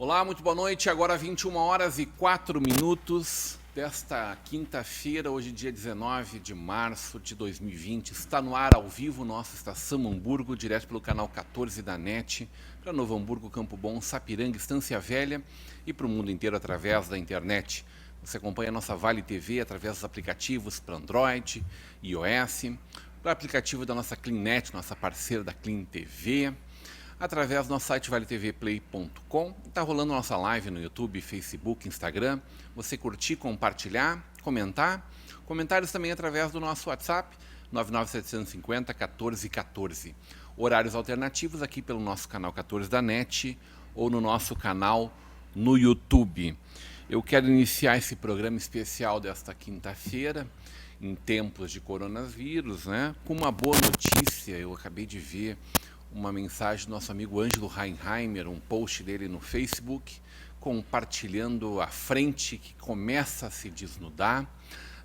Olá, muito boa noite. Agora 21h04 desta quinta-feira, hoje dia 19 de março de 2020. Está no ar ao vivo nossa Estação Hamburgo, direto pelo canal 14 da NET, para Novo Hamburgo, Campo Bom, Sapiranga, Estância Velha e para o mundo inteiro através da internet. Você acompanha a nossa Vale TV através dos aplicativos para Android, iOS, para o aplicativo da nossa CleanNet, nossa parceira da Clean TV, através do nosso site valetvplay.com. Está rolando nossa live no YouTube, Facebook, Instagram. Você curtir, compartilhar, comentar. Comentários também através do nosso WhatsApp, 99750-1414. Horários alternativos aqui pelo nosso canal 14 da NET ou no nosso canal no YouTube. Eu quero iniciar esse programa especial desta quinta-feira, em tempos de coronavírus, né, com uma boa notícia. Eu acabei de ver uma mensagem do nosso amigo Ângelo Reinheimer, um post dele no Facebook, compartilhando a frente que começa a se desnudar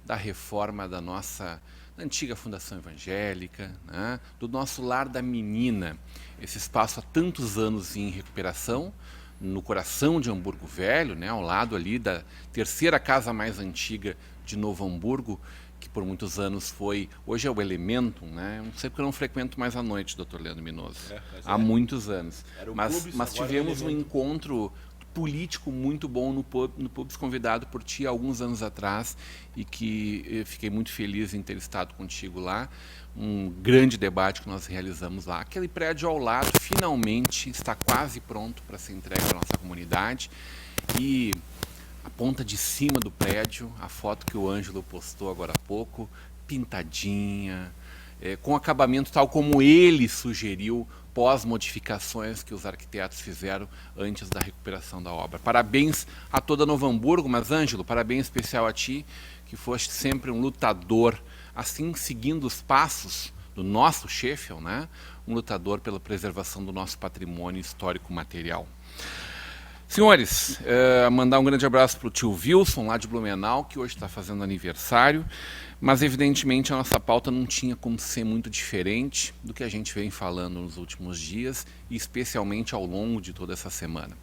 da reforma da nossa antiga Fundação Evangélica, né, do nosso Lar da Menina. Esse espaço há tantos anos em recuperação, no coração de Hamburgo Velho, né, ao lado ali da terceira casa mais antiga de Novo Hamburgo, que por muitos anos foi, hoje é o Elementum, né? Não sei porque eu não frequento mais à noite, Dr. Leandro Minoso, há muitos anos. Mas tivemos um encontro político muito bom no Pubs, convidado por ti há alguns anos atrás, e que eu fiquei muito feliz em ter estado contigo lá. Um grande debate que nós realizamos lá. Aquele prédio ao lado finalmente está quase pronto para ser entregue à nossa comunidade, e a ponta de cima do prédio, a foto que o Ângelo postou agora há pouco, pintadinha, com acabamento tal como ele sugeriu, pós-modificações que os arquitetos fizeram antes da recuperação da obra. Parabéns a toda Novo Hamburgo, mas Ângelo, parabéns especial a ti, que foste sempre um lutador, assim, seguindo os passos do nosso Sheffield, né? Um lutador pela preservação do nosso patrimônio histórico material. Senhores, mandar um grande abraço para o tio Wilson, lá de Blumenau, que hoje está fazendo aniversário, mas evidentemente a nossa pauta não tinha como ser muito diferente do que a gente vem falando nos últimos dias, e especialmente ao longo de toda essa semana.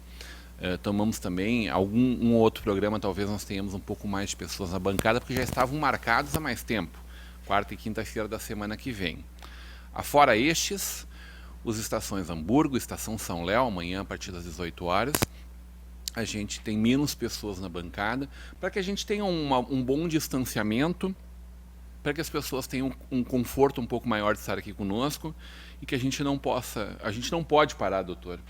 Tomamos também um outro programa, talvez nós tenhamos um pouco mais de pessoas na bancada, porque já estavam marcados há mais tempo, quarta e quinta-feira da semana que vem. Afora estes, os Estações Hamburgo, Estação São Léo, amanhã a partir das 18 horas, a gente tem menos pessoas na bancada, para que a gente tenha um bom distanciamento, para que as pessoas tenham um conforto um pouco maior de estar aqui conosco, e que a gente não pode parar, doutor,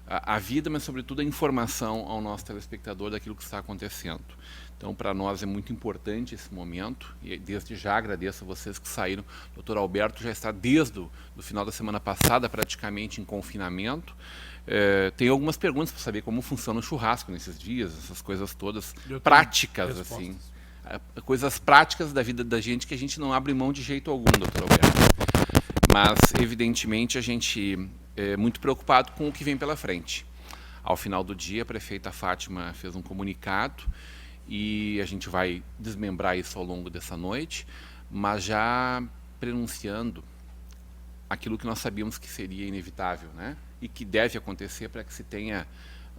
a vida, mas sobretudo a informação ao nosso telespectador daquilo que está acontecendo. Então, para nós é muito importante esse momento, e desde já agradeço a vocês que saíram. O doutor Alberto já está desde o final da semana passada praticamente em confinamento. Tem algumas perguntas para saber como funciona o churrasco nesses dias, essas coisas todas práticas, assim, coisas práticas da vida da gente que a gente não abre mão de jeito algum, doutor Alberto. Mas, evidentemente, a gente é muito preocupado com o que vem pela frente. Ao final do dia, a prefeita Fátima fez um comunicado, e a gente vai desmembrar isso ao longo dessa noite, mas já prenunciando aquilo que nós sabíamos que seria inevitável, né? E que deve acontecer para que se tenha...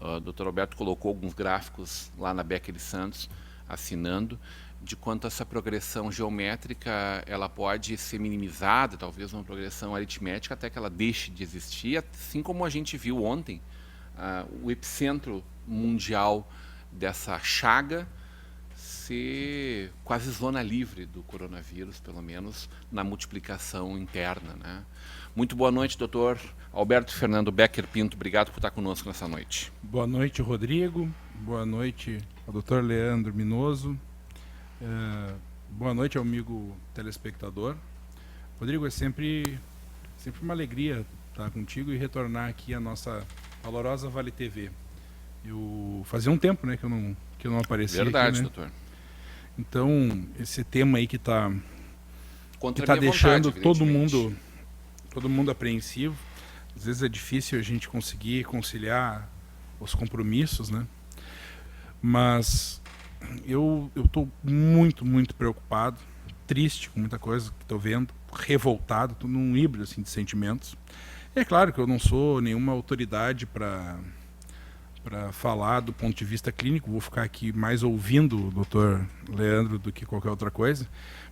O Dr. Alberto colocou alguns gráficos lá na Becker e Santos, assinando, de quanto essa progressão geométrica ela pode ser minimizada, talvez uma progressão aritmética, até que ela deixe de existir, assim como a gente viu ontem, o epicentro mundial dessa chaga ser quase zona livre do coronavírus, pelo menos na multiplicação interna, né? Muito boa noite, doutor Alberto Fernando Becker Pinto. Obrigado por estar conosco nessa noite. Boa noite, Rodrigo. Boa noite ao doutor Leandro Minoso. Boa noite ao amigo telespectador. Rodrigo, é sempre uma alegria estar contigo e retornar aqui à nossa valorosa Vale TV. Eu fazia um tempo, né, que eu não aparecia. Verdade, aqui, né? doutor. Então, esse tema aí que está deixando todo mundo apreensivo. Às vezes é difícil a gente conseguir conciliar os compromissos, né? Mas eu estou muito, muito preocupado, triste com muita coisa que estou vendo, revoltado, estou num híbrido assim, de sentimentos. E é claro que eu não sou nenhuma autoridade para para falar do ponto de vista clínico. Vou ficar aqui mais ouvindo o doutor Leandro do que qualquer outra coisa,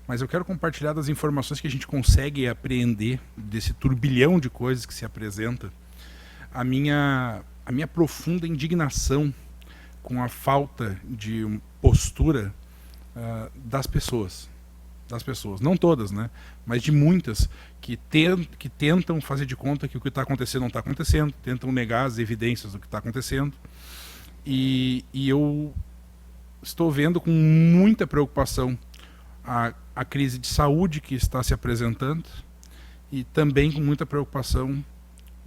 mas eu quero compartilhar das informações que a gente consegue apreender desse turbilhão de coisas que se apresenta, a minha profunda indignação com a falta de postura das pessoas, não todas, né, mas de muitas que tentam fazer de conta que o que está acontecendo não está acontecendo, tentam negar as evidências do que está acontecendo, e eu estou vendo com muita preocupação a crise de saúde que está se apresentando, e também com muita preocupação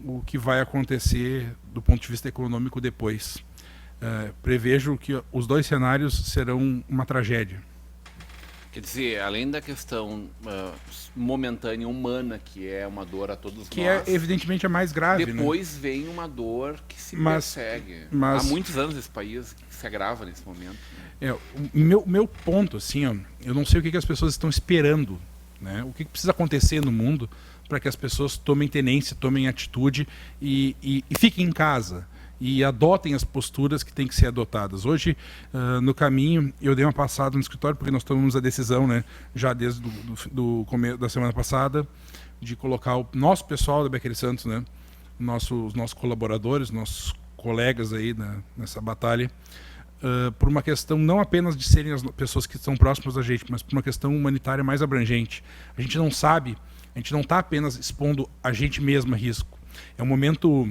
o que vai acontecer do ponto de vista econômico depois. Prevejo que os dois cenários serão uma tragédia. Quer dizer, além da questão momentânea, humana, que é uma dor a todos que nós... Que é, evidentemente, a mais grave. Depois, né, vem uma dor que se persegue. Há muitos anos esse país que se agrava nesse momento. O meu ponto, assim, ó, eu não sei o que as pessoas estão esperando, né? O que precisa acontecer no mundo para que as pessoas tomem tenência, tomem atitude e fiquem em casa. E adotem as posturas que têm que ser adotadas. Hoje, no caminho, eu dei uma passada no escritório, porque nós tomamos a decisão, né, já desde do começo da semana passada, de colocar o nosso pessoal da Becker Santos, né, os nossos colaboradores, nossos colegas aí nessa batalha, por uma questão não apenas de serem as pessoas que estão próximas da gente, mas por uma questão humanitária mais abrangente. A gente não sabe, a gente não está apenas expondo a gente mesmo a risco. É um momento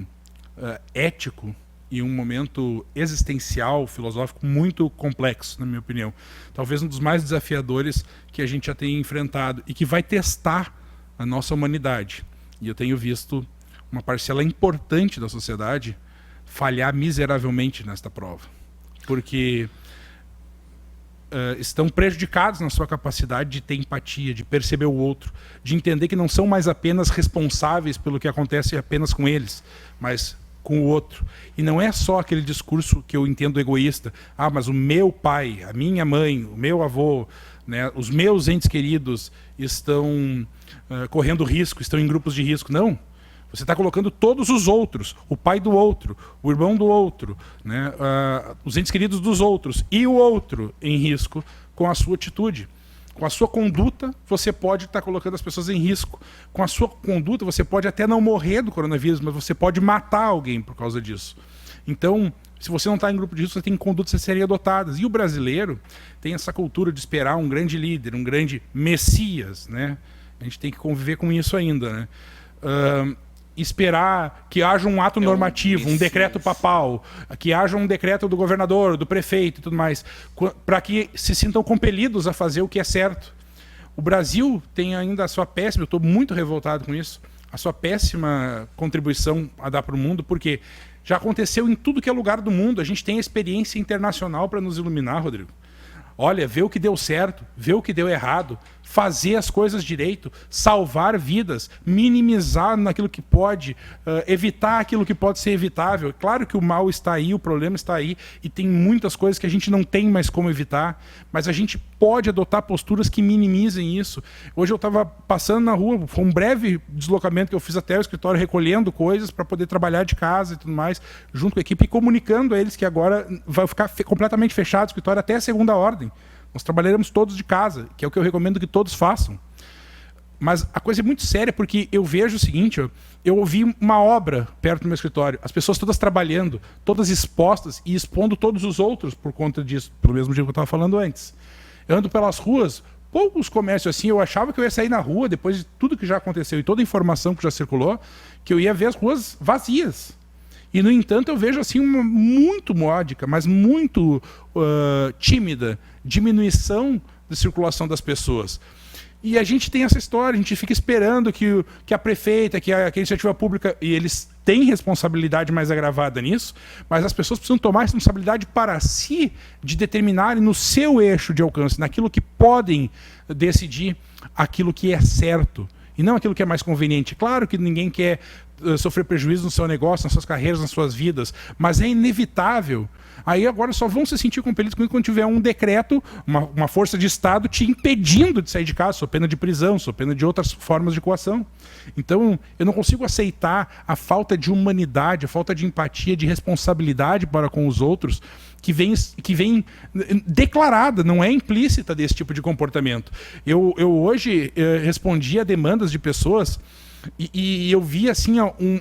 ético e um momento existencial, filosófico muito complexo, na minha opinião. Talvez um dos mais desafiadores que a gente já tenha enfrentado e que vai testar a nossa humanidade. E eu tenho visto uma parcela importante da sociedade falhar miseravelmente nesta prova. Porque estão prejudicados na sua capacidade de ter empatia, de perceber o outro, de entender que não são mais apenas responsáveis pelo que acontece apenas com eles, mas com o outro. E não é só aquele discurso que eu entendo egoísta. Mas o meu pai, a minha mãe, o meu avô, né, os meus entes queridos estão correndo risco, estão em grupos de risco. Não. Você está colocando todos os outros, o pai do outro, o irmão do outro, né, os entes queridos dos outros e o outro em risco com a sua atitude. Com a sua conduta, você pode estar colocando as pessoas em risco. Com a sua conduta, você pode até não morrer do coronavírus, mas você pode matar alguém por causa disso. Então, se você não está em grupo de risco, você tem condutas a serem adotadas. E o brasileiro tem essa cultura de esperar um grande líder, um grande messias, né? A gente tem que conviver com isso ainda, né? Esperar que haja um ato normativo, um decreto papal, que haja um decreto do governador, do prefeito e tudo mais, para que se sintam compelidos a fazer o que é certo. O Brasil tem ainda a sua péssima, eu estou muito revoltado com isso, a sua péssima contribuição a dar para o mundo, porque já aconteceu em tudo que é lugar do mundo, a gente tem experiência internacional para nos iluminar, Rodrigo. Olha, ver o que deu certo, ver o que deu errado, fazer as coisas direito, salvar vidas, minimizar naquilo que pode, evitar aquilo que pode ser evitável. Claro que o mal está aí, o problema está aí, e tem muitas coisas que a gente não tem mais como evitar, mas a gente pode adotar posturas que minimizem isso. Hoje eu estava passando na rua, foi um breve deslocamento que eu fiz até o escritório, recolhendo coisas para poder trabalhar de casa e tudo mais, junto com a equipe, e comunicando a eles que agora vai ficar completamente fechado o escritório até a segunda ordem. Nós trabalharemos todos de casa, que é o que eu recomendo que todos façam. Mas a coisa é muito séria, porque eu vejo o seguinte, eu ouvi uma obra perto do meu escritório, as pessoas todas trabalhando, todas expostas e expondo todos os outros por conta disso, pelo mesmo jeito que eu estava falando antes. Eu ando pelas ruas, poucos comércios assim, eu achava que eu ia sair na rua, depois de tudo que já aconteceu e toda a informação que já circulou, que eu ia ver as ruas vazias. E, no entanto, eu vejo assim uma muito módica, mas muito tímida diminuição da circulação das pessoas. E a gente tem essa história, a gente fica esperando que a prefeita, que a iniciativa pública, e eles têm responsabilidade mais agravada nisso, mas as pessoas precisam tomar responsabilidade para si, de determinarem no seu eixo de alcance, naquilo que podem decidir aquilo que é certo. E não aquilo que é mais conveniente. Claro que ninguém quer sofrer prejuízo no seu negócio, nas suas carreiras, nas suas vidas, mas é inevitável. Aí agora só vão se sentir compelidos quando tiver um decreto, uma força de Estado te impedindo de sair de casa, sob pena de prisão, sob pena de outras formas de coação. Então, eu não consigo aceitar a falta de humanidade, a falta de empatia, de responsabilidade para com os outros, que vem declarada, não é implícita desse tipo de comportamento. Eu hoje respondi a demandas de pessoas e eu vi assim,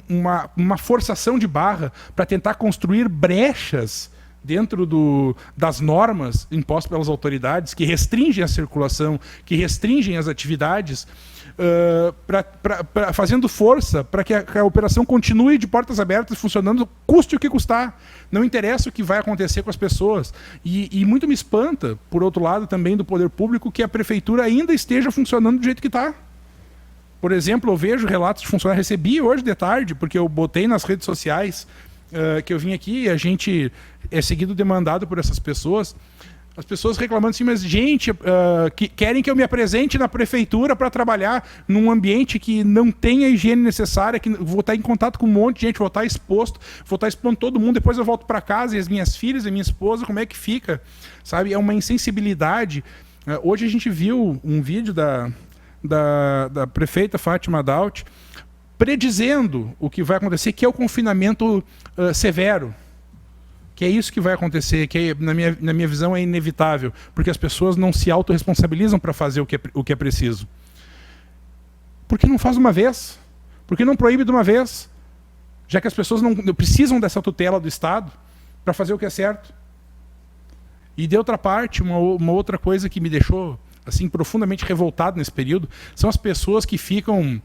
uma forçação de barra para tentar construir brechas dentro das normas impostas pelas autoridades, que restringem a circulação, que restringem as atividades, fazendo força para que a operação continue de portas abertas, funcionando, custe o que custar. Não interessa o que vai acontecer com as pessoas. E muito me espanta, por outro lado, também do poder público, que a prefeitura ainda esteja funcionando do jeito que está. Por exemplo, eu vejo relatos de funcionários, recebi hoje de tarde, porque eu botei nas redes sociais que eu vim aqui, e a gente é seguido demandado por essas pessoas, as pessoas reclamando assim, mas gente, que querem que eu me apresente na prefeitura para trabalhar num ambiente que não tem a higiene necessária, que vou estar em contato com um monte de gente, vou estar exposto, vou estar expondo todo mundo, depois eu volto para casa e as minhas filhas e minha esposa, como é que fica? Sabe? É uma insensibilidade. Hoje a gente viu um vídeo da prefeita Fátima Daut predizendo o que vai acontecer, que é o confinamento severo. Que é isso que vai acontecer, que na minha visão é inevitável, porque as pessoas não se autorresponsabilizam para fazer o que é preciso. Por que não faz uma vez? Por que não proíbe de uma vez? Já que as pessoas não precisam dessa tutela do Estado para fazer o que é certo. E de outra parte, uma outra coisa que me deixou assim profundamente revoltado nesse período, são as pessoas que ficam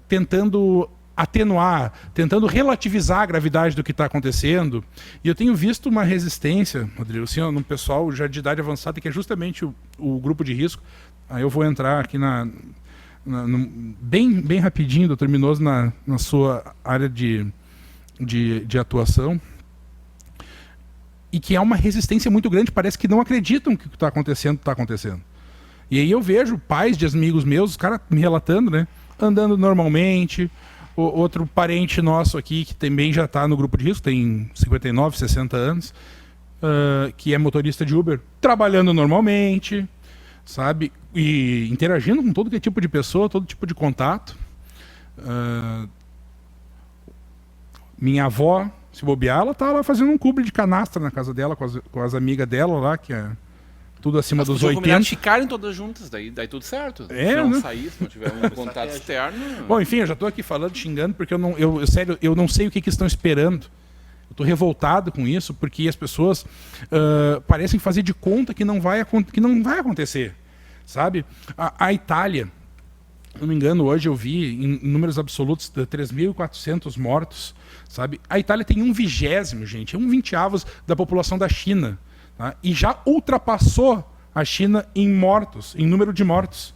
tentando atenuar, tentando relativizar a gravidade do que está acontecendo. E eu tenho visto uma resistência, Rodrigo, assim, num pessoal já de idade avançada, que é justamente o grupo de risco. Aí eu vou entrar aqui bem rapidinho, doutor Minoso, na sua área de atuação. E que é uma resistência muito grande, parece que não acreditam que o que está acontecendo, está acontecendo. E aí eu vejo pais de amigos meus, os caras me relatando, né, andando normalmente. Outro parente nosso aqui, que também já está no grupo de risco, tem 59, 60 anos, que é motorista de Uber, trabalhando normalmente, sabe? E interagindo com todo tipo de pessoa, todo tipo de contato. Minha avó, se bobear, ela está lá fazendo um cubo de canastra na casa dela, com as amigas dela lá, que é tudo acima dos 80. As ficarem todas juntas, daí tudo certo. Se não sair, se não tiver um contato externo... Bom, enfim, eu já estou aqui falando, xingando, porque sério, eu não sei o que estão esperando. Eu estou revoltado com isso, porque as pessoas parecem fazer de conta que não vai acontecer, sabe? A Itália, se não me engano, hoje eu vi em números absolutos de 3.400 mortos, sabe? A Itália tem 1/20, gente, 1/20 da população da China. Tá? E já ultrapassou a China em mortos, em número de mortos.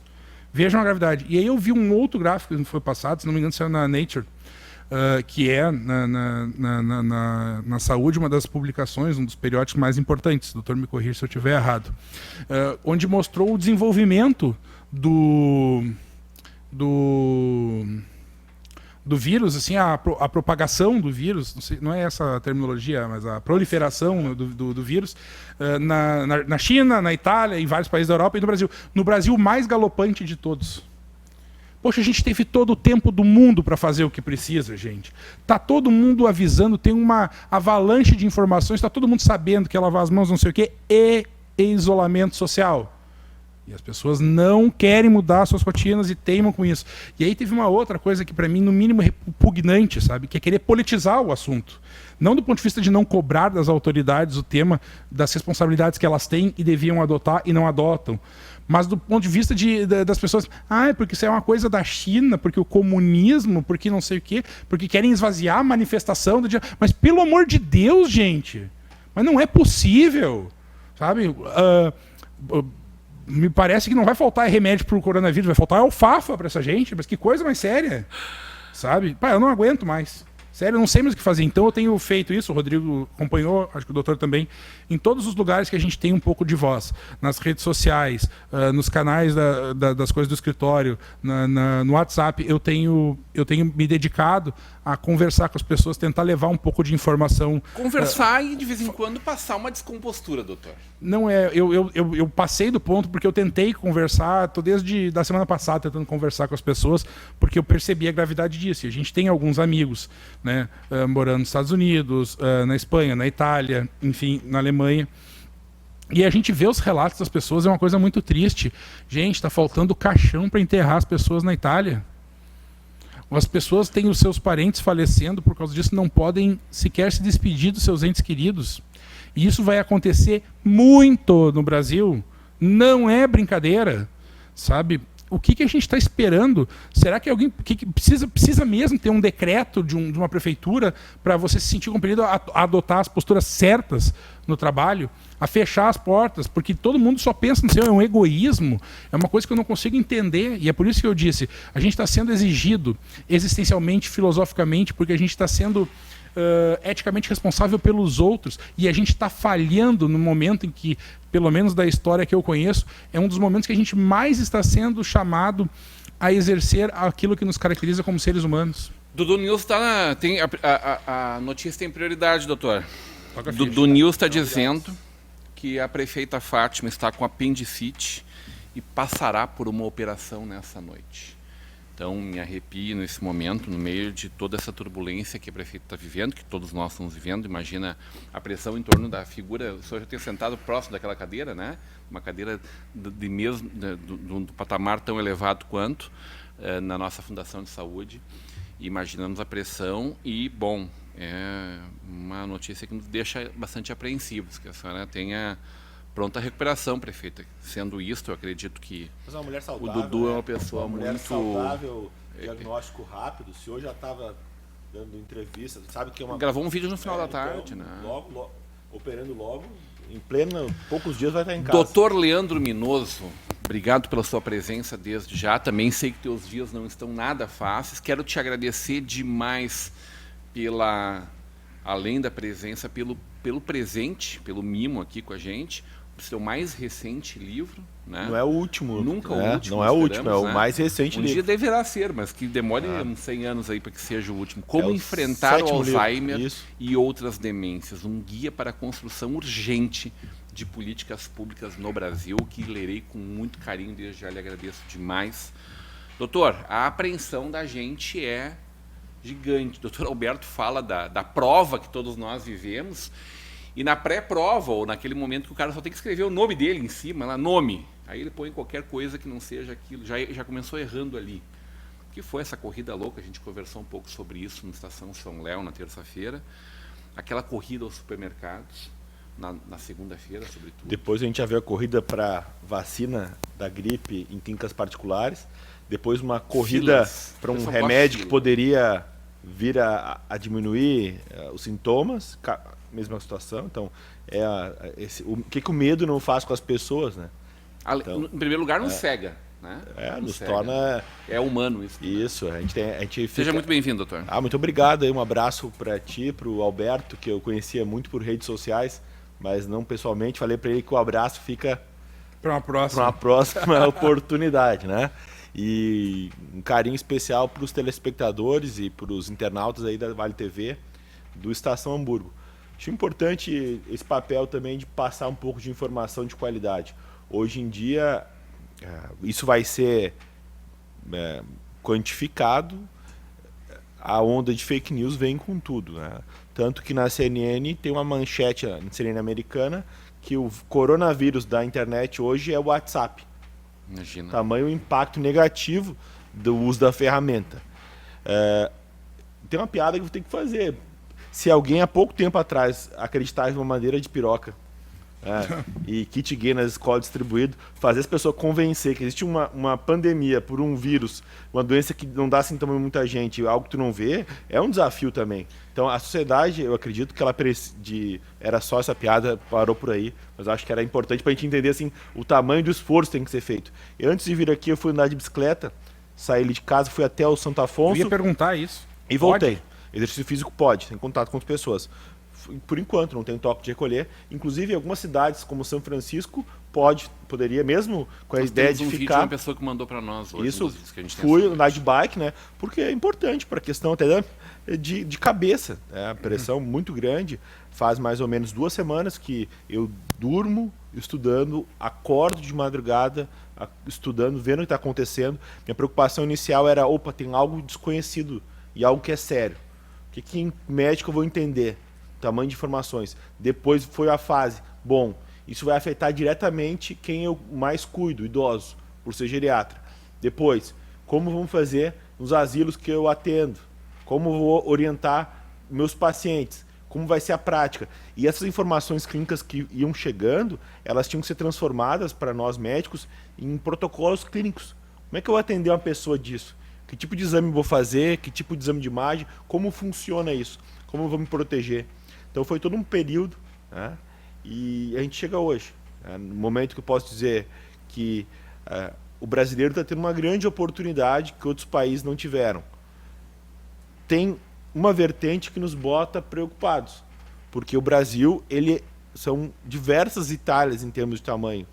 Vejam a gravidade. E aí eu vi um outro gráfico que foi passado, se não me engano, saiu na Nature, que é na saúde, uma das publicações, um dos periódicos mais importantes, o doutor me corrija se eu estiver errado, onde mostrou o desenvolvimento do vírus, assim, a propagação do vírus, não é essa a terminologia, mas a proliferação do vírus na China, na Itália, em vários países da Europa e no Brasil. No Brasil, o mais galopante de todos. Poxa, a gente teve todo o tempo do mundo para fazer o que precisa, gente. Tá todo mundo avisando, tem uma avalanche de informações, está todo mundo sabendo que é lavar as mãos, não sei o quê, e isolamento social. E as pessoas não querem mudar suas rotinas e teimam com isso. E aí teve uma outra coisa que, para mim, no mínimo repugnante, sabe? Que é querer politizar o assunto. Não do ponto de vista de não cobrar das autoridades o tema das responsabilidades que elas têm e deviam adotar e não adotam. Mas do ponto de vista das pessoas... porque isso é uma coisa da China, porque o comunismo, porque não sei o quê, porque querem esvaziar a manifestação do dia... Mas, pelo amor de Deus, gente! Mas não é possível, sabe? Me parece que não vai faltar remédio para o coronavírus, vai faltar alfafa para essa gente, mas que coisa mais séria, sabe? Eu não aguento mais, Sério, eu não sei mais o que fazer. Então eu tenho feito isso, o Rodrigo acompanhou, acho que o doutor também, em todos os lugares que a gente tem um pouco de voz. Nas redes sociais, nos canais das coisas do escritório, no WhatsApp, eu tenho me dedicado a conversar com as pessoas, tentar levar um pouco de informação. Conversar e de vez em quando passar uma descompostura, doutor. Não é, eu passei do ponto porque eu tentei conversar, estou desde da semana passada tentando conversar com as pessoas, porque eu percebi a gravidade disso. E a gente tem alguns amigos, né, morando nos Estados Unidos, na Espanha, na Itália, enfim, na Alemanha. E a gente vê os relatos das pessoas, é uma coisa muito triste. Gente, está faltando caixão para enterrar as pessoas na Itália. As pessoas têm os seus parentes falecendo, por causa disso não podem sequer se despedir dos seus entes queridos. E isso vai acontecer muito no Brasil. Não é brincadeira, sabe? O que a gente está esperando? Será que alguém precisa mesmo ter um decreto de uma prefeitura para você se sentir compelido a adotar as posturas certas no trabalho, a fechar as portas? Porque todo mundo só pensa no seu, é um egoísmo, é uma coisa que eu não consigo entender. E é por isso que eu disse, a gente está sendo exigido existencialmente, filosoficamente, porque a gente está sendo eticamente responsável pelos outros, e a gente está falhando no momento em que, pelo menos da história que eu conheço, é um dos momentos que a gente mais está sendo chamado a exercer aquilo que nos caracteriza como seres humanos. Dudu News tem a notícia tem prioridade, doutor. Dudu News está dizendo que a prefeita Fátima está com apendicite e passará por uma operação nessa noite. Então, me arrepio nesse momento, no meio de toda essa turbulência que a prefeita está vivendo, que todos nós estamos vivendo. Imagina a pressão em torno da figura. O senhor já ter sentado próximo daquela cadeira, né? Uma cadeira do patamar tão elevado quanto na nossa Fundação de Saúde. E imaginamos a pressão e, bom, é uma notícia que nos deixa bastante apreensivos, que a senhora tenha pronta recuperação, prefeita. Sendo isto, eu acredito que uma mulher saudável, o Dudu é uma pessoa uma mulher muito saudável, diagnóstico rápido. O senhor já estava dando entrevista, sabe que é uma... Gravou um vídeo no final da tarde, então, né? Logo, operando logo, em pleno, poucos dias vai estar em casa. Doutor Leandro Minoso, obrigado pela sua presença desde já. Também sei que teus dias não estão nada fáceis. Quero te agradecer demais além da presença, pelo presente, pelo mimo aqui com a gente. O seu mais recente livro, né? Não é o último. Nunca o último. Não é o último, é o mais recente livro. Um dia deverá ser, mas que demore uns 100 anos aí para que seja o último. Como enfrentar o Alzheimer e outras demências. Um guia para a construção urgente de políticas públicas no Brasil, que lerei com muito carinho, desde já lhe agradeço demais. Doutor, a apreensão da gente é gigante. O doutor Alberto fala da prova que todos nós vivemos. E na pré-prova, ou naquele momento que o cara só tem que escrever o nome dele em cima, lá, nome. Aí ele põe qualquer coisa que não seja aquilo. Já começou errando ali. O que foi essa corrida louca? A gente conversou um pouco sobre isso na Estação São Léo, na terça-feira. Aquela corrida aos supermercados, na segunda-feira, sobretudo. Depois a gente já viu a corrida para vacina da gripe em clínicas particulares. Depois uma corrida para um remédio que poderia vir a diminuir os sintomas. Mesma situação. Então, o que o medo não faz com as pessoas, né? Então, em primeiro lugar, nos cega, né? Nos torna... É humano isso. Isso, né? a gente fica... Seja muito bem-vindo, doutor. Muito obrigado. Um abraço para ti, para o Alberto, que eu conhecia muito por redes sociais, mas não pessoalmente. Falei para ele que o abraço fica para uma próxima oportunidade, né? E um carinho especial para os telespectadores e para os internautas aí da Vale TV, do Estação Hamburgo. Acho importante esse papel também de passar um pouco de informação de qualidade. Hoje em dia, isso vai ser quantificado, a onda de fake news vem com tudo, né? Tanto que na CNN tem uma manchete, na CNN americana, que o coronavírus da internet hoje é o WhatsApp. Imagina. Tamanho impacto negativo do uso da ferramenta. Tem uma piada que eu tenho que fazer. Se alguém há pouco tempo atrás acreditava em uma madeira de piroca e kit gay nas escolas distribuído, fazer as pessoas convencer que existe uma pandemia por um vírus, uma doença que não dá sintoma em muita gente, algo que tu não vê, é um desafio também. Então a sociedade, eu acredito que era só essa piada, parou por aí, mas eu acho que era importante para a gente entender assim, o tamanho do esforço que tem que ser feito. E antes de vir aqui, eu fui andar de bicicleta, saí de casa, fui até o Santo Afonso. Eu ia perguntar isso. E voltei. Exercício físico pode, tem contato com as pessoas. Por enquanto, não tem toque de recolher. Inclusive, em algumas cidades, como São Francisco, poderia, mesmo com a ideia de vídeo ficar... uma pessoa que mandou para nós hoje. Isso, que a gente fui andar de bike, né? Porque é importante para a questão até de cabeça. A pressão muito grande. Faz mais ou menos 2 semanas que eu durmo estudando, acordo de madrugada, estudando, vendo o que está acontecendo. Minha preocupação inicial era, opa, tem algo desconhecido e algo que é sério. O que em médico eu vou entender? Tamanho de informações. Depois foi a fase, bom, isso vai afetar diretamente quem eu mais cuido, idoso, por ser geriatra. Depois, como vamos fazer nos asilos que eu atendo? Como vou orientar meus pacientes? Como vai ser a prática? E essas informações clínicas que iam chegando, elas tinham que ser transformadas para nós médicos em protocolos clínicos. Como é que eu vou atender uma pessoa disso? Que tipo de exame vou fazer? Que tipo de exame de imagem? Como funciona isso? Como eu vou me proteger? Então foi todo um período, né? E a gente chega hoje, né? No momento que eu posso dizer que o brasileiro está tendo uma grande oportunidade que outros países não tiveram. Tem uma vertente que nos bota preocupados, porque o Brasil, são diversas Itálias em termos de tamanho,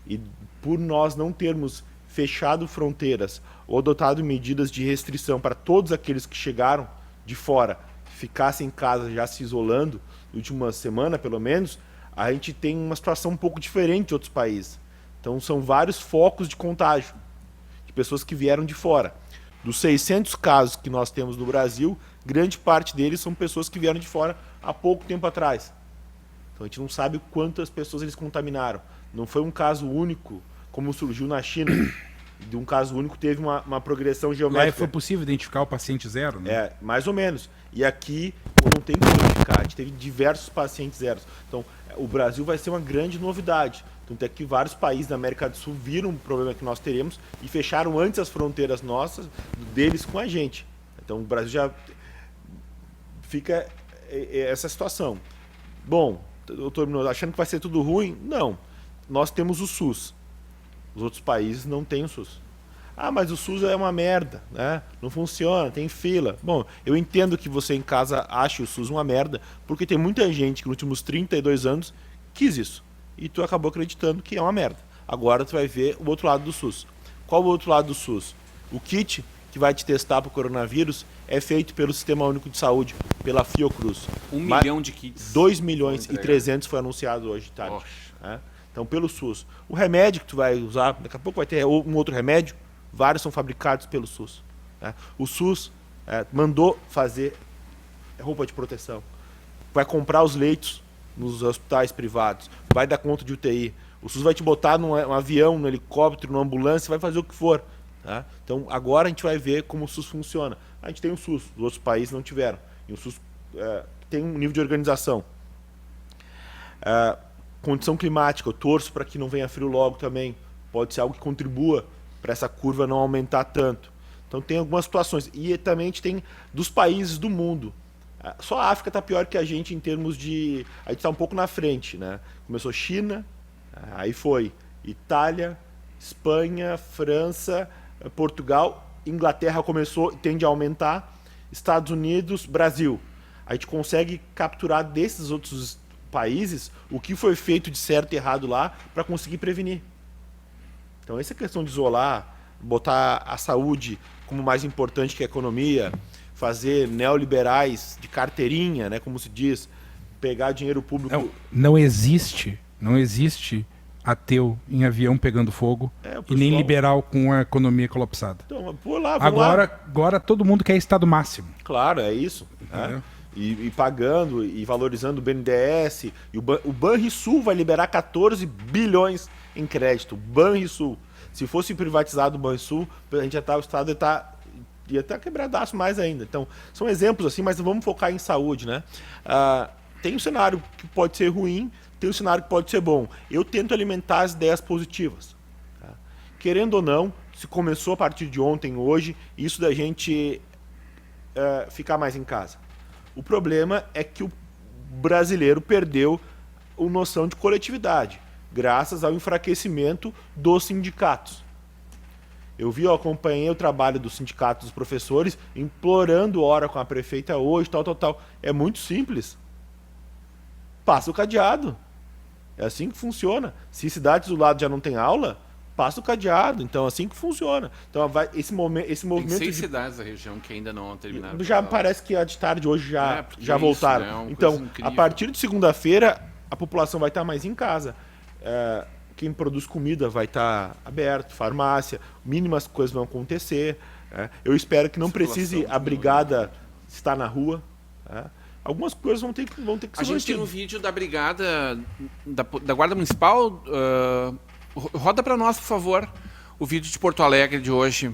e por nós não termos fechado fronteiras ou adotado medidas de restrição para todos aqueles que chegaram de fora, ficassem em casa já se isolando, na última semana pelo menos, a gente tem uma situação um pouco diferente de outros países. Então são vários focos de contágio, de pessoas que vieram de fora. Dos 600 casos que nós temos no Brasil, grande parte deles são pessoas que vieram de fora há pouco tempo atrás. Então a gente não sabe quantas pessoas eles contaminaram. Não foi um caso único, como surgiu na China. De um caso único teve uma progressão geométrica. Lá foi possível identificar o paciente zero, né? Mais ou menos. E aqui não tem como identificar. A gente teve diversos pacientes zeros. Então o Brasil vai ser uma grande novidade. Tanto é que vários países da América do Sul viram o problema que nós teremos e fecharam antes as fronteiras nossas deles com a gente. Então o Brasil já fica essa situação. Bom, doutor, achando que vai ser tudo ruim? Não. Nós temos o SUS. Os outros países não têm o SUS. Ah, mas o SUS é uma merda, né? Não funciona, tem fila. Bom, eu entendo que você em casa ache o SUS uma merda, porque tem muita gente que nos últimos 32 anos quis isso. E tu acabou acreditando que é uma merda. Agora tu vai ver o outro lado do SUS. Qual o outro lado do SUS? O kit que vai te testar para o coronavírus é feito pelo Sistema Único de Saúde, pela Fiocruz. 1 milhão de kits. 2 milhões e 300 foi anunciado hoje, tá? Então, pelo SUS. O remédio que tu vai usar, daqui a pouco vai ter um outro remédio, vários são fabricados pelo SUS. Né? O SUS mandou fazer roupa de proteção, vai comprar os leitos nos hospitais privados, vai dar conta de UTI. O SUS vai te botar num avião, num helicóptero, numa ambulância, vai fazer o que for. Tá? Então, agora a gente vai ver como o SUS funciona. A gente tem o SUS, os outros países não tiveram. E o SUS tem um nível de organização. Condição climática, eu torço para que não venha frio logo também. Pode ser algo que contribua para essa curva não aumentar tanto. Então tem algumas situações. E também a gente tem dos países do mundo. Só a África está pior que a gente em termos de... A gente está um pouco na frente, né? Começou China, aí foi Itália, Espanha, França, Portugal, Inglaterra começou, tende a aumentar, Estados Unidos, Brasil. A gente consegue capturar desses outros países o que foi feito de certo e errado lá para conseguir prevenir. Então essa questão de isolar, botar a saúde como mais importante que a economia, fazer neoliberais de carteirinha, né, como se diz, pegar dinheiro público... Não existe ateu em avião pegando fogo e nem liberal com a economia colapsada. Então, por lá, agora todo mundo quer estado máximo. Claro, é isso. E pagando e valorizando o BNDES. E o Banrisul vai liberar 14 bilhões em crédito. Banrisul. Se fosse privatizado o Banrisul, a gente o Estado ia estar quebradaço mais ainda. Então, são exemplos assim, mas vamos focar em saúde, né? Tem um cenário que pode ser ruim, tem um cenário que pode ser bom. Eu tento alimentar as ideias positivas. Tá? Querendo ou não, se começou a partir de ontem, hoje, isso da gente ficar mais em casa. O problema é que o brasileiro perdeu a noção de coletividade, graças ao enfraquecimento dos sindicatos. Eu acompanhei o trabalho do sindicato dos professores, implorando hora com a prefeita hoje, tal. É muito simples. Passa o cadeado. É assim que funciona. Se cidades do lado já não tem aula, passa o cadeado. Então, é assim que funciona. Então, esse movimento... Tem 6 cidades da região que ainda não terminaram. Já parece que a de tarde hoje já voltaram. Isso, né? Então, a partir de segunda-feira, a população vai estar mais em casa. Quem produz comida vai estar aberto, farmácia, mínimas coisas vão acontecer. Eu espero que não precise a brigada estar na rua. Algumas coisas vão ter que ser mantidas. A gente tem um vídeo da brigada da Guarda Municipal. Roda para nós, por favor, o vídeo de Porto Alegre de hoje.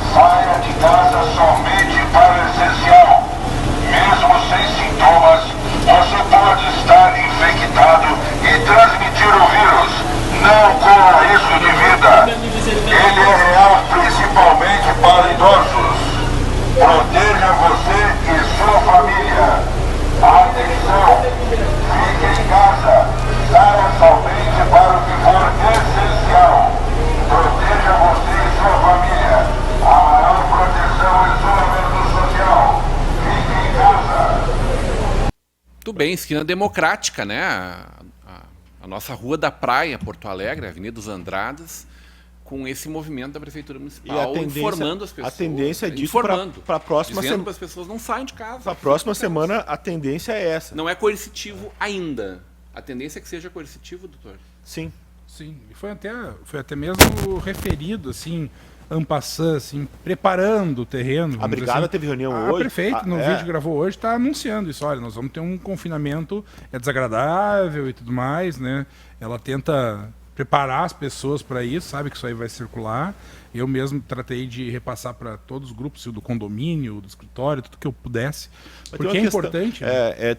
Saia de casa somente para o essencial. Mesmo sem sintomas, você pode estar infectado e transmitir o vírus. Não corra risco de vida. Ele é real principalmente para idosos. Proteja você e sua família. Atenção! Fique em casa. Saia somente para o que for essencial. Proteja você e sua família. A maior proteção é isolamento social. Fique em casa. Tudo bem, esquina democrática, né? A nossa Rua da Praia, Porto Alegre, Avenida dos Andradas, com esse movimento da Prefeitura Municipal, informando as pessoas. A tendência disso para a próxima semana. Para as pessoas não saem de casa. Para a próxima semana, a tendência é essa. Não é coercitivo ainda. A tendência é que seja coercitivo, doutor? Sim. Sim. E foi até mesmo referido, assim, en passant, assim, preparando o terreno. A brigada teve reunião hoje. O prefeito, no vídeo que gravou hoje, está anunciando isso. Olha, nós vamos ter um confinamento, é desagradável e tudo mais, né? Ela tenta preparar as pessoas para isso, sabe que isso aí vai circular. Eu mesmo tratei de repassar para todos os grupos, do condomínio, do escritório, tudo que eu pudesse. Porque é importante.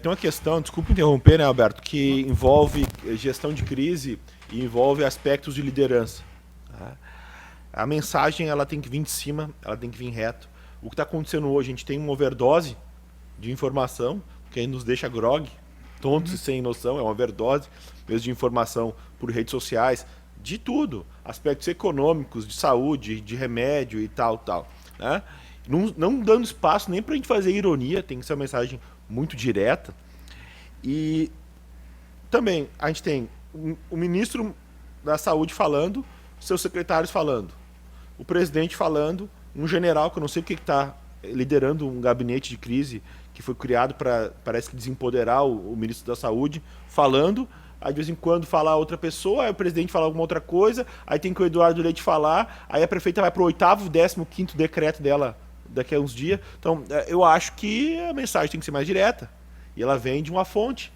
Tem uma questão, desculpa interromper, né, Alberto, que envolve gestão de crise e envolve aspectos de liderança. Tá? A mensagem ela tem que vir de cima, ela tem que vir reto. O que está acontecendo hoje, a gente tem uma overdose de informação, que aí nos deixa grog, tontos e sem noção, é uma overdose mesmo de informação por redes sociais, de tudo, aspectos econômicos, de saúde, de remédio e tal, né? Não dando espaço nem para a gente fazer ironia, tem que ser uma mensagem muito direta. E também a gente tem o ministro da Saúde falando, seus secretários falando, o presidente falando, um general que eu não sei o que está liderando um gabinete de crise que foi criado para, parece que, desempoderar o ministro da Saúde, falando. Aí de vez em quando fala outra pessoa, aí o presidente fala alguma outra coisa, aí tem que o Eduardo Leite falar, aí a prefeita vai para o 8º, 15º decreto dela daqui a uns dias. Então, eu acho que a mensagem tem que ser mais direta. E ela vem de uma fonte.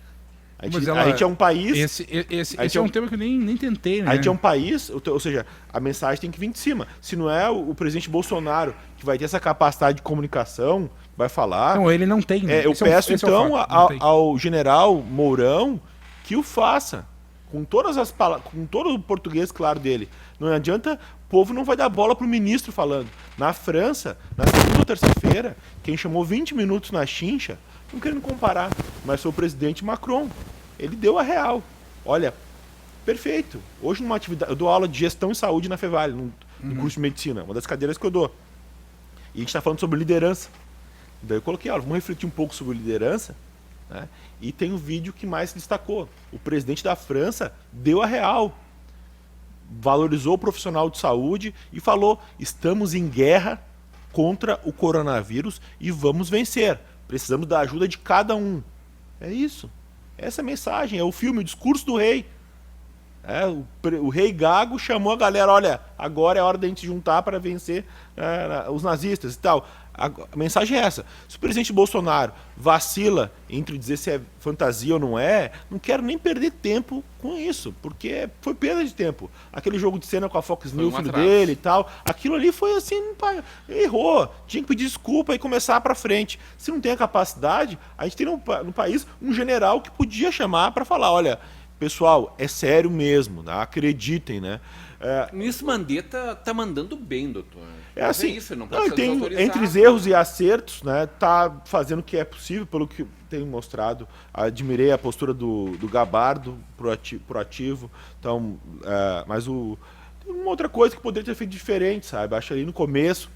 A gente é um país... Esse é um tema que eu nem tentei, né? A gente é um país, ou seja, a mensagem tem que vir de cima. Se não é o presidente Bolsonaro que vai ter essa capacidade de comunicação, vai falar... Não, ele não tem. Eu peço, então, ao general Mourão que o faça, com todas as palavras, com todo o português claro dele. Não adianta, o povo não vai dar bola pro ministro falando. Na França, na segunda ou terça-feira, quem chamou 20 minutos na chincha, não querendo comparar, mas foi o presidente Macron. Ele deu a real. Olha, perfeito. Hoje, numa atividade, eu dou aula de gestão e saúde na Fevale, no curso de medicina, uma das cadeiras que eu dou. E a gente está falando sobre liderança. Daí eu coloquei, vamos refletir um pouco sobre liderança, né? E tem o vídeo que mais se destacou. O presidente da França deu a real. Valorizou o profissional de saúde e falou: estamos em guerra contra o coronavírus e vamos vencer. Precisamos da ajuda de cada um. É isso. Essa é a mensagem. É o filme, o discurso do rei. O rei Gago chamou a galera: olha, agora é hora da gente juntar para vencer os nazistas e tal. A mensagem é essa. Se o presidente Bolsonaro vacila entre dizer se é fantasia ou não é, não quero nem perder tempo com isso, porque foi perda de tempo. Aquele jogo de cena com a Fox News, filho dele e tal, aquilo ali foi assim, errou, tinha que pedir desculpa e começar para frente. Se não tem a capacidade, a gente tem no país um general que podia chamar para falar: olha, pessoal, é sério mesmo, né? Acreditem, né? O ministro Mandetta tá mandando bem, doutor. É assim, isso, não pode tem, entre os erros e acertos, né, tá fazendo o que é possível, pelo que tem mostrado. Admirei a postura do Gabardo, proativo. Então, mas tem uma outra coisa que poderia ter feito diferente, sabe? Acho ali no começo,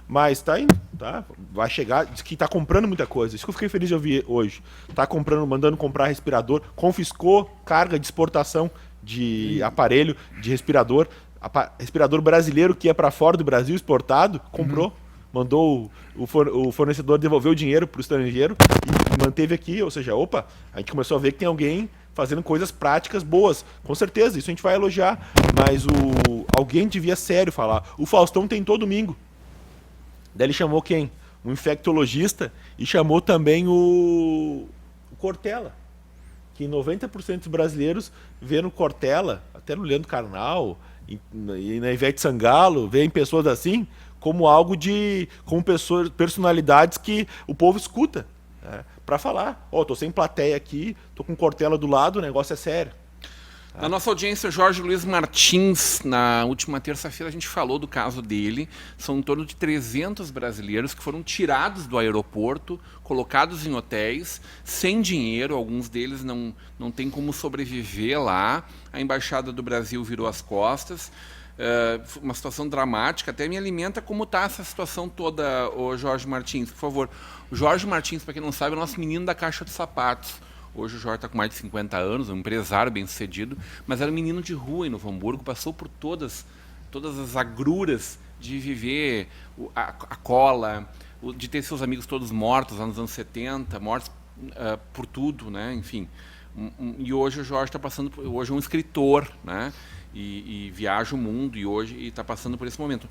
mas tá indo, tá? Vai chegar, diz que tá comprando muita coisa. Isso que eu fiquei feliz de ouvir hoje. Tá comprando, mandando comprar respirador, confiscou carga de exportação de aparelho, de respirador. Respirador brasileiro que ia para fora do Brasil, exportado, comprou, mandou o fornecedor devolver o dinheiro para o estrangeiro e manteve aqui. Ou seja, opa, a gente começou a ver que tem alguém fazendo coisas práticas boas. Com certeza, isso a gente vai elogiar. Mas alguém devia sério falar. O Faustão tem todo domingo. Daí ele chamou quem? Um infectologista e chamou também o Cortella. Que 90% dos brasileiros vê no Cortella, até no Leandro Carnal e na Ivete Sangalo, veem pessoas assim como algo como personalidades que o povo escuta, né, para falar. Tô sem plateia aqui, tô com Cortella do lado, o negócio é sério. Na nossa audiência, Jorge Luiz Martins, na última terça-feira a gente falou do caso dele. São em torno de 300 brasileiros que foram tirados do aeroporto, colocados em hotéis, sem dinheiro. Alguns deles não tem como sobreviver lá. A Embaixada do Brasil virou as costas. Uma situação dramática. Até me alimenta como está essa situação toda, o Jorge Martins, por favor. O Jorge Martins, para quem não sabe, é o nosso menino da caixa de sapatos. Hoje o Jorge está com mais de 50 anos, um empresário bem-sucedido, mas era um menino de rua em Novo Hamburgo, passou por todas as agruras de viver a cola, de ter seus amigos todos mortos lá nos anos 70, mortos por tudo, né? Enfim. E hoje o Jorge está passando hoje é um escritor, né? E viaja o mundo e hoje está passando por esse momento.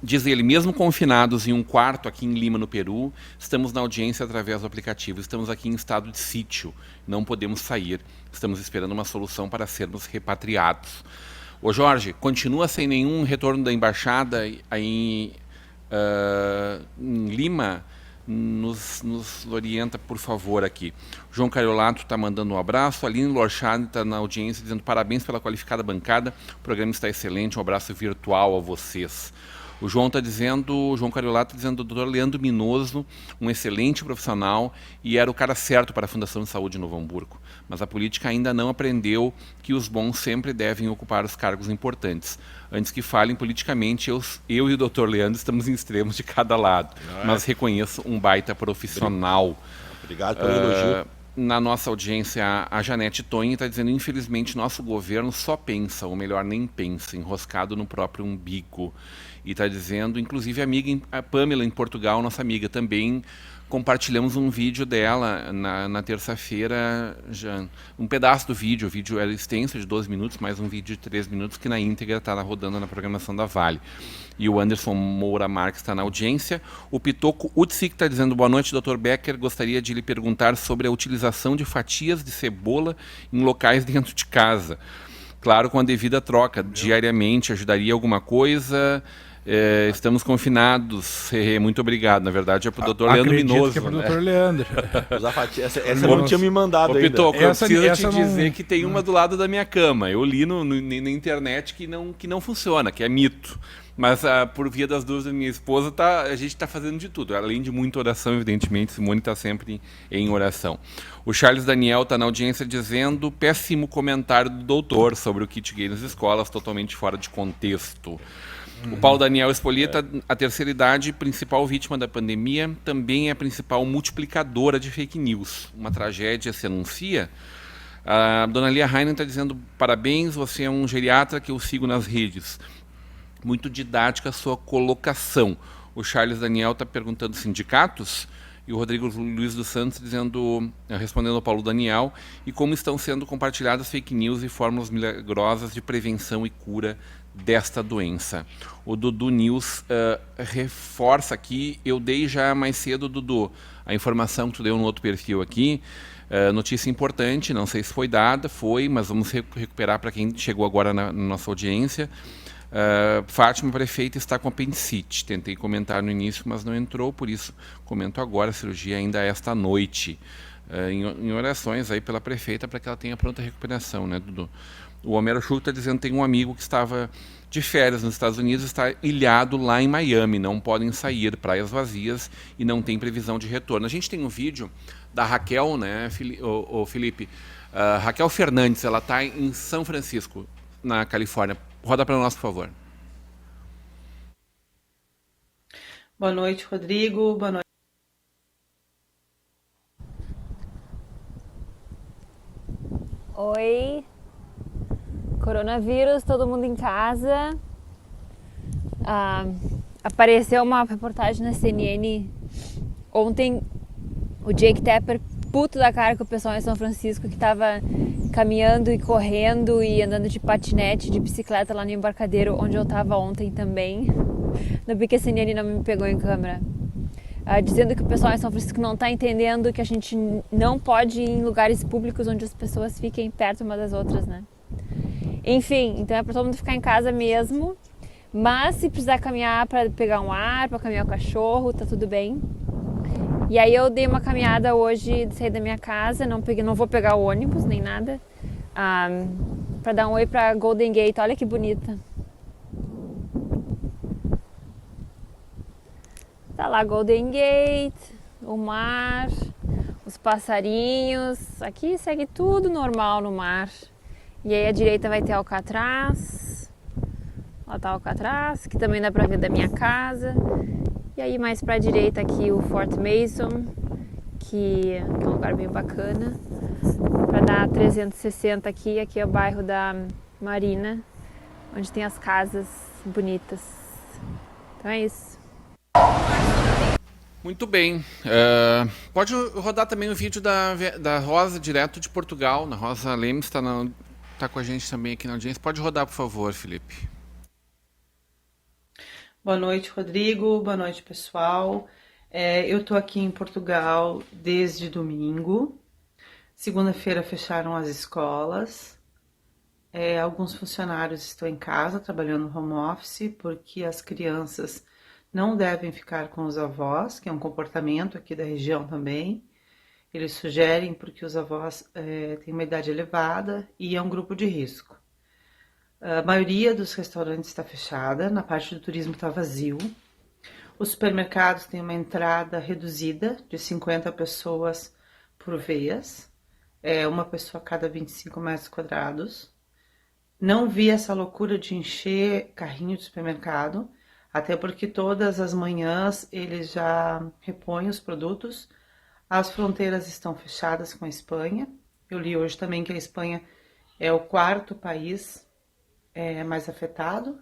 Diz ele, mesmo confinados em um quarto aqui em Lima, no Peru, estamos na audiência através do aplicativo. Estamos aqui em estado de sítio, não podemos sair. Estamos esperando uma solução para sermos repatriados. Ô Jorge, continua sem nenhum retorno da embaixada em Lima? Nos orienta, por favor, aqui. João Cariolato está mandando um abraço. Aline Lorchard está na audiência dizendo parabéns pela qualificada bancada. O programa está excelente. Um abraço virtual a vocês. O João Cariolato está dizendo, doutor Leandro Minoso, um excelente profissional e era o cara certo para a Fundação de Saúde de Novo Hamburgo. Mas a política ainda não aprendeu que os bons sempre devem ocupar os cargos importantes. Antes que falem politicamente, eu e o doutor Leandro estamos em extremos de cada lado. Mas reconheço um baita profissional. Obrigado pelo elogio. Na nossa audiência, a Janete Tonhi está dizendo, infelizmente, nosso governo só pensa, ou melhor, nem pensa, enroscado no próprio umbigo. E está dizendo, inclusive a Pamela em Portugal, nossa amiga, também compartilhamos um vídeo dela na terça-feira, um pedaço do vídeo, o vídeo era extenso, de 12 minutos, mais um vídeo de 3 minutos, que na íntegra está rodando na programação da Vale. E o Anderson Moura Marques está na audiência. O Pitoco Utsik está dizendo, boa noite, Dr. Becker, gostaria de lhe perguntar sobre a utilização de fatias de cebola em locais dentro de casa. Claro, com a devida troca, diariamente, ajudaria alguma coisa? Estamos confinados. Muito obrigado. Na verdade, é para o Dr. Leandro Minoso. Que é para o Dr. Leandro. Essa não tinha me mandado ainda. Pitoco, eu preciso te dizer que tem uma do lado da minha cama. Eu li na internet que não funciona, que é mito. Mas por via das dúvidas da minha esposa, a gente está fazendo de tudo. Além de muita oração, evidentemente, Simone está sempre em oração. O Charles Daniel está na audiência dizendo, péssimo comentário do doutor sobre o kit gay nas escolas, totalmente fora de contexto. O Paulo Daniel Espolieta, a terceira idade, principal vítima da pandemia, também é a principal multiplicadora de fake news. Uma tragédia se anuncia. A dona Lia Heinen está dizendo, parabéns, você é um geriatra que eu sigo nas redes. Muito didática a sua colocação. O Charles Daniel está perguntando sindicatos e o Rodrigo Luiz dos Santos respondendo ao Paulo Daniel e como estão sendo compartilhadas fake news e fórmulas milagrosas de prevenção e cura desta doença. O Dudu News reforça aqui, eu dei já mais cedo, Dudu, a informação que tu deu no outro perfil aqui, notícia importante, não sei se foi dada, mas vamos recuperar para quem chegou agora na nossa audiência. Fátima, prefeita, está com apendicite. Tentei comentar no início, mas não entrou, por isso comento agora. A cirurgia ainda é esta noite. Em orações aí pela prefeita para que ela tenha pronta recuperação, né, Dudu? O Homero Chuco está dizendo que tem um amigo que estava de férias nos Estados Unidos, está ilhado lá em Miami, não podem sair, praias vazias e não tem previsão de retorno. A gente tem um vídeo da Raquel, né, Felipe? Raquel Fernandes, ela está em São Francisco, na Califórnia. Roda para nós, por favor. Boa noite, Rodrigo. Boa noite. Oi, coronavírus, todo mundo em casa. Apareceu uma reportagem na CNN ontem, o Jake Tapper, puto da cara com o pessoal em São Francisco que estava caminhando e correndo e andando de patinete, de bicicleta lá no embarcadero onde eu estava ontem também. Não, porque a CNN não me pegou em câmera. Dizendo que o pessoal em São Francisco não está entendendo que a gente não pode ir em lugares públicos onde as pessoas fiquem perto umas das outras, né? Enfim, então é para todo mundo ficar em casa mesmo, mas se precisar caminhar para pegar um ar, para caminhar o cachorro, tá tudo bem. E aí eu dei uma caminhada hoje, saí da minha casa, não vou pegar o ônibus nem nada, para dar um oi para Golden Gate. Olha que bonita. Tá lá Golden Gate, o mar, os passarinhos. Aqui segue tudo normal no mar. E aí à direita vai ter Alcatraz. Lá tá Alcatraz, que também dá pra ver da minha casa. E aí mais pra direita aqui o Fort Mason, que é um lugar bem bacana. Pra dar 360 aqui é o bairro da Marina, onde tem as casas bonitas. Então é isso. Muito bem. Pode rodar também o vídeo da Rosa, direto de Portugal. A Rosa Lemes está com a gente também aqui na audiência. Pode rodar, por favor, Felipe. Boa noite, Rodrigo. Boa noite, pessoal. Eu estou aqui em Portugal desde domingo. Segunda-feira fecharam as escolas. Alguns funcionários estão em casa trabalhando no home office porque as crianças não devem ficar com os avós, que é um comportamento aqui da região também. Eles sugerem porque os avós têm uma idade elevada e é um grupo de risco. A maioria dos restaurantes está fechada, na parte do turismo está vazio. Os supermercados têm uma entrada reduzida de 50 pessoas por vez, uma pessoa a cada 25 metros quadrados. Não vi essa loucura de encher carrinho de supermercado, até porque todas as manhãs eles já repõem os produtos. As fronteiras estão fechadas com a Espanha. Eu li hoje também que a Espanha é o 4º país mais afetado.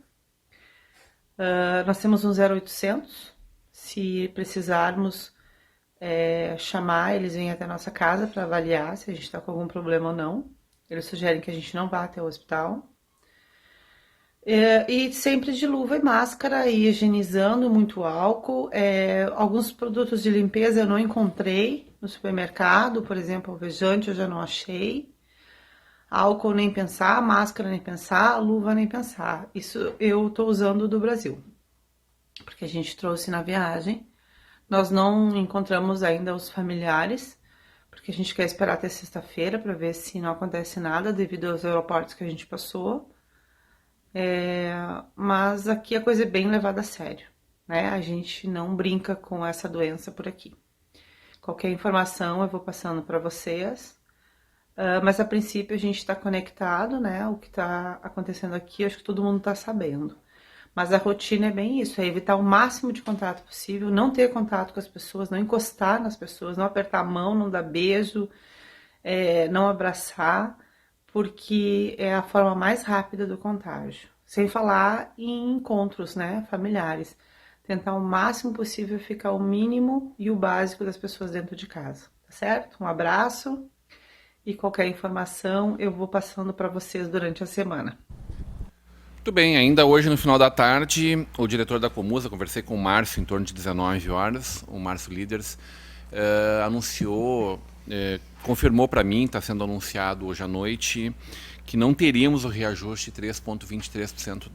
Nós temos um 0800. Se precisarmos chamar, eles vêm até a nossa casa para avaliar se a gente está com algum problema ou não. Eles sugerem que a gente não vá até o hospital. E sempre de luva e máscara e higienizando, muito álcool. Alguns produtos de limpeza eu não encontrei no supermercado, por exemplo, alvejante eu já não achei. Álcool nem pensar, máscara nem pensar, luva nem pensar. Isso eu estou usando do Brasil, porque a gente trouxe na viagem. Nós não encontramos ainda os familiares, porque a gente quer esperar até sexta-feira para ver se não acontece nada devido aos aeroportos que a gente passou. Mas aqui a coisa é bem levada a sério, né? A gente não brinca com essa doença por aqui. Qualquer informação eu vou passando para vocês, mas a princípio a gente está conectado, né? O que está acontecendo aqui, acho que todo mundo está sabendo. Mas a rotina é bem isso, é evitar o máximo de contato possível, não ter contato com as pessoas, não encostar nas pessoas, não apertar a mão, não dar beijo, não abraçar, porque é a forma mais rápida do contágio. Sem falar em encontros, né, familiares. Tentar o máximo possível ficar o mínimo e o básico das pessoas dentro de casa, tá certo? Um abraço e qualquer informação eu vou passando para vocês durante a semana. Muito bem, ainda hoje no final da tarde, o diretor da Comusa, conversei com o Márcio em torno de 19 horas, o Márcio Líderes, anunciou, confirmou para mim, está sendo anunciado hoje à noite, que não teríamos o reajuste de 3,23%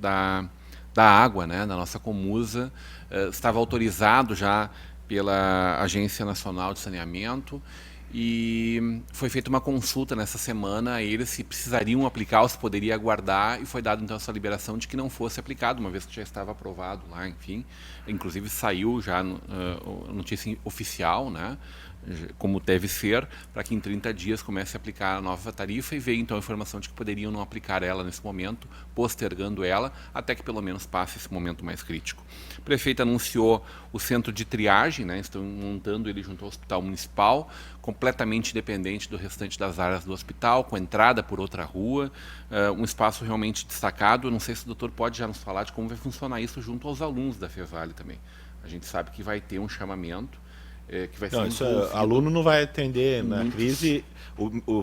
da água, né, da nossa Comusa, estava autorizado já pela Agência Nacional de Saneamento, e foi feita uma consulta nessa semana a eles se precisariam aplicar ou se poderia aguardar, e foi dada então essa liberação de que não fosse aplicado, uma vez que já estava aprovado lá, enfim. Inclusive saiu já notícia oficial, né, como deve ser, para que em 30 dias comece a aplicar a nova tarifa, e veio então a informação de que poderiam não aplicar ela nesse momento, postergando ela, até que pelo menos passe esse momento mais crítico. O prefeito anunciou o centro de triagem, né, estão montando ele junto ao Hospital Municipal, completamente independente do restante das áreas do hospital, com entrada por outra rua, um espaço realmente destacado. Eu não sei se o doutor pode já nos falar de como vai funcionar isso junto aos alunos da Fevale também. A gente sabe que vai ter um chamamento, que vai não, ser aluno não vai atender na crise.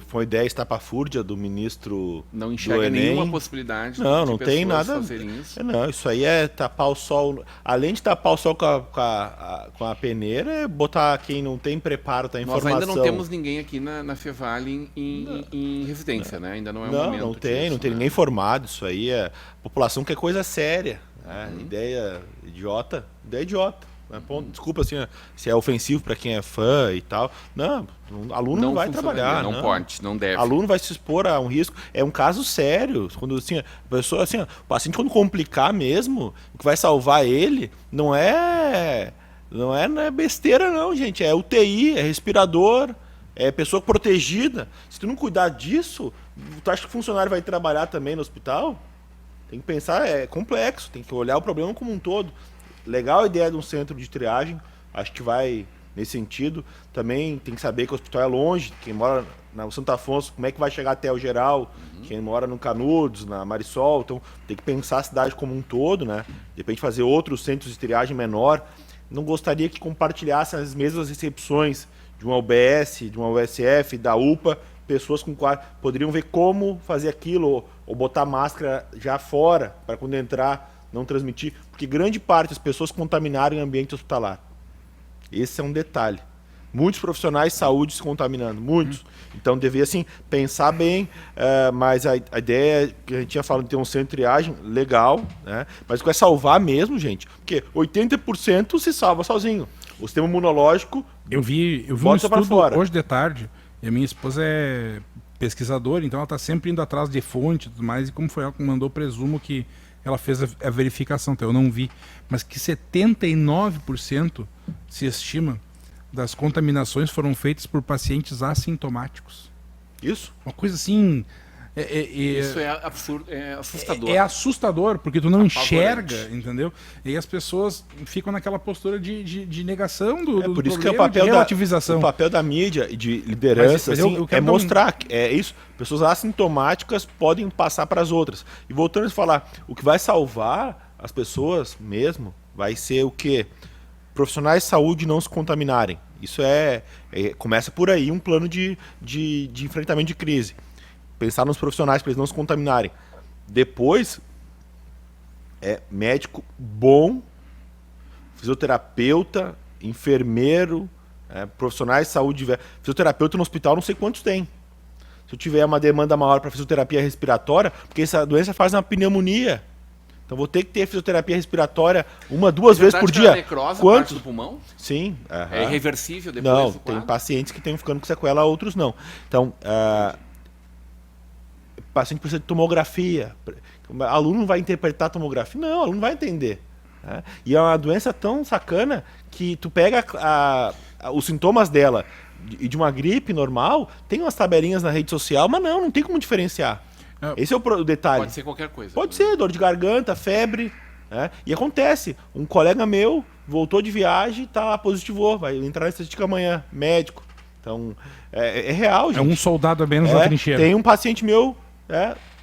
Foi ideia estapafúrdia do ministro não enxerga do Enem. Nenhuma possibilidade não de tem nada fazerem isso. Não, isso aí é tapar o sol. Além de tapar o sol com a peneira, é botar quem não tem preparo, tá informação. Nós ainda não temos ninguém aqui na Fevale em residência, né? Ainda não é o momento. Não tem né? ninguém formado. Isso aí é população que é coisa séria. Né? Ideia idiota. Desculpa assim, se é ofensivo para quem é fã e tal. Não, aluno não vai trabalhar. Não pode, não deve. Aluno vai se expor a um risco. É um caso sério. Quando assim, a pessoa, assim, o paciente, quando complicar mesmo, o que vai salvar ele não é besteira, não, gente. É UTI, é respirador, é pessoa protegida. Se tu não cuidar disso, tu acha que o funcionário vai trabalhar também no hospital? Tem que pensar, é complexo, tem que olhar o problema como um todo. Legal a ideia de um centro de triagem, acho que vai nesse sentido. Também tem que saber que o hospital é longe, quem mora no Santo Afonso, como é que vai chegar até o Geral, quem mora no Canudos, na Marisol, então tem que pensar a cidade como um todo, né? De repente fazer outros centros de triagem menor. Não gostaria que compartilhassem as mesmas recepções de uma UBS, de uma USF, da UPA, pessoas com quais poderiam ver como fazer aquilo, ou botar máscara já fora, para quando entrar não transmitir, porque grande parte das pessoas contaminaram em ambiente hospitalar. Esse é um detalhe. Muitos profissionais de saúde se contaminando, muitos. Então, devia, assim, pensar bem, mas a ideia que a gente tinha falado de ter um centro de triagem, legal, né? Mas o que vai salvar mesmo, gente, porque 80% se salva sozinho. O sistema imunológico Eu vi um estudo hoje de tarde, e a minha esposa é pesquisadora, então ela está sempre indo atrás de fonte e tudo mais, e como foi ela que mandou, presumo que ela fez a verificação, então eu não vi, mas que 79% se estima das contaminações foram feitas por pacientes assintomáticos. Isso? Uma coisa assim... Isso é absurdo, é assustador. É assustador, porque tu não enxerga, entendeu? E as pessoas ficam naquela postura de negação do por isso problema, que é o papel de relativização. O papel da mídia e de liderança mas assim, eu quero mostrar que é isso. Pessoas assintomáticas podem passar para as outras. E voltando a falar, o que vai salvar as pessoas mesmo vai ser o quê? Profissionais de saúde não se contaminarem. Isso começa por aí, um plano de enfrentamento de crise. Pensar nos profissionais para eles não se contaminarem. Depois, médico bom, fisioterapeuta, enfermeiro, profissionais de saúde. Fisioterapeuta no hospital, não sei quantos tem. Se eu tiver uma demanda maior para fisioterapia respiratória, porque essa doença faz uma pneumonia. Então vou ter que ter fisioterapia respiratória 1, 2 vezes por dia. Quantos? Do pulmão? Sim. É irreversível depois não, do tem pacientes que estão ficando com sequela, outros não. Então, o paciente precisa de tomografia. O aluno não vai interpretar a tomografia? Não, o aluno não vai entender. Né? E é uma doença tão sacana que tu pega os sintomas dela e de uma gripe normal, tem umas tabelinhas na rede social, mas não tem como diferenciar. Esse é o detalhe. Pode ser qualquer coisa. Pode ser, dor de garganta, febre. Né? E acontece, um colega meu voltou de viagem, tá lá, positivou, vai entrar na estatística amanhã, médico. Então, é real, gente. É um soldado a menos na trincheira. Tem um paciente meu,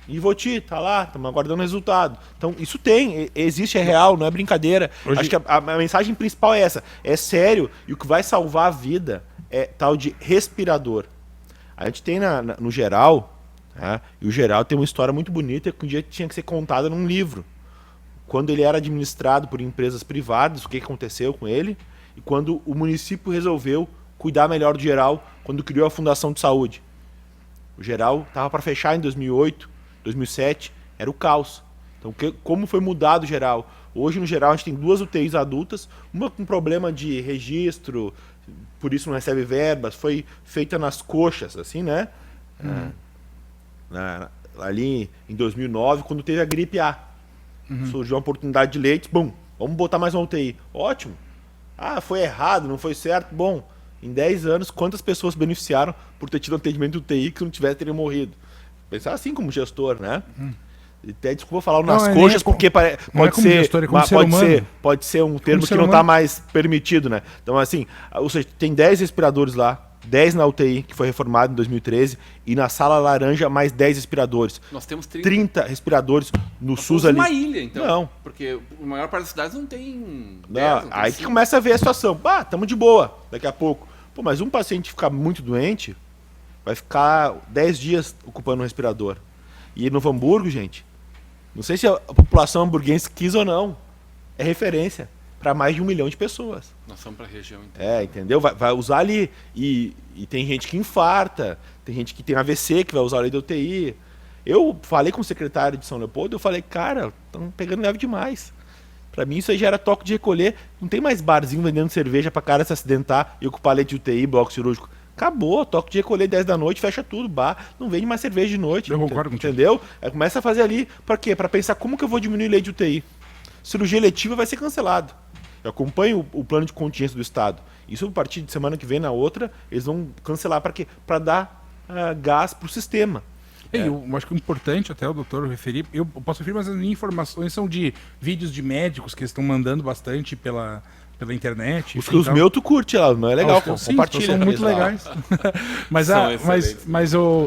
Ivoti, tá lá, estamos aguardando o resultado. Então, isso existe, é real, não é brincadeira. Hoje... Acho que a mensagem principal é essa, é sério, e o que vai salvar a vida é tal de respirador. A gente tem no Geral, e o Geral tem uma história muito bonita que um dia tinha que ser contada num livro. Quando ele era administrado por empresas privadas, o que aconteceu com ele, e quando o município resolveu cuidar melhor do Geral, quando criou a Fundação de Saúde. O Geral estava para fechar em 2008, 2007, era o caos. Então, como foi mudado o geral? Hoje, no geral, a gente tem 2 UTIs adultas, uma com problema de registro, por isso não recebe verbas, foi feita nas coxas, assim, né? Ali em 2009, quando teve a gripe A. Surgiu uma oportunidade de leite, bom, vamos botar mais uma UTI. Ótimo. Ah, foi errado, não foi certo. Bom, em 10 anos, quantas pessoas beneficiaram por ter tido um atendimento de UTI que se não tivesse, teriam morrido? Pensar assim como gestor, né? Até desculpa falar nas coxas, porque pode ser um termo que não está mais permitido, né? Então, assim, ou seja, tem 10 respiradores lá, 10 na UTI, que foi reformado em 2013, e na sala laranja mais 10 respiradores. Nós temos 30 respiradores no SUS ali. Uma ilha, então. Não. Porque a maior parte das cidades não tem 10, não tem aí 5. Que começa a ver a situação. Estamos de boa daqui a pouco. Pô, mas um paciente ficar muito doente, vai ficar 10 dias ocupando um respirador. E no Novo Hamburgo, gente, não sei se a população hamburguense quis ou não, é referência para mais de 1 milhão de pessoas. Nós somos para a região inteira. Entendeu? Vai usar ali. E tem gente que infarta, tem gente que tem AVC, que vai usar a lei da UTI. Eu falei com o secretário de São Leopoldo, eu falei, cara, estão pegando leve demais. Para mim isso aí já era toque de recolher. Não tem mais barzinho vendendo cerveja para cara se acidentar e ocupar leite de UTI, bloco cirúrgico. Acabou, toque de recolher 10 da noite, fecha tudo, bar, não vende mais cerveja de noite. Eu concordo contigo. Entendeu? Começa a fazer ali, para quê? Para pensar como que eu vou diminuir leite de UTI. Cirurgia eletiva vai ser cancelado. Eu acompanho o plano de contingência do Estado. Isso a partir de semana que vem, na outra, eles vão cancelar para quê? Para dar gás para o sistema. Eu acho que o importante, até o doutor referir, eu posso referir, mas as minhas informações são de vídeos de médicos que eles estão mandando bastante pela internet. Os meus tu curte lá, não é legal, compartilha. São muito legais.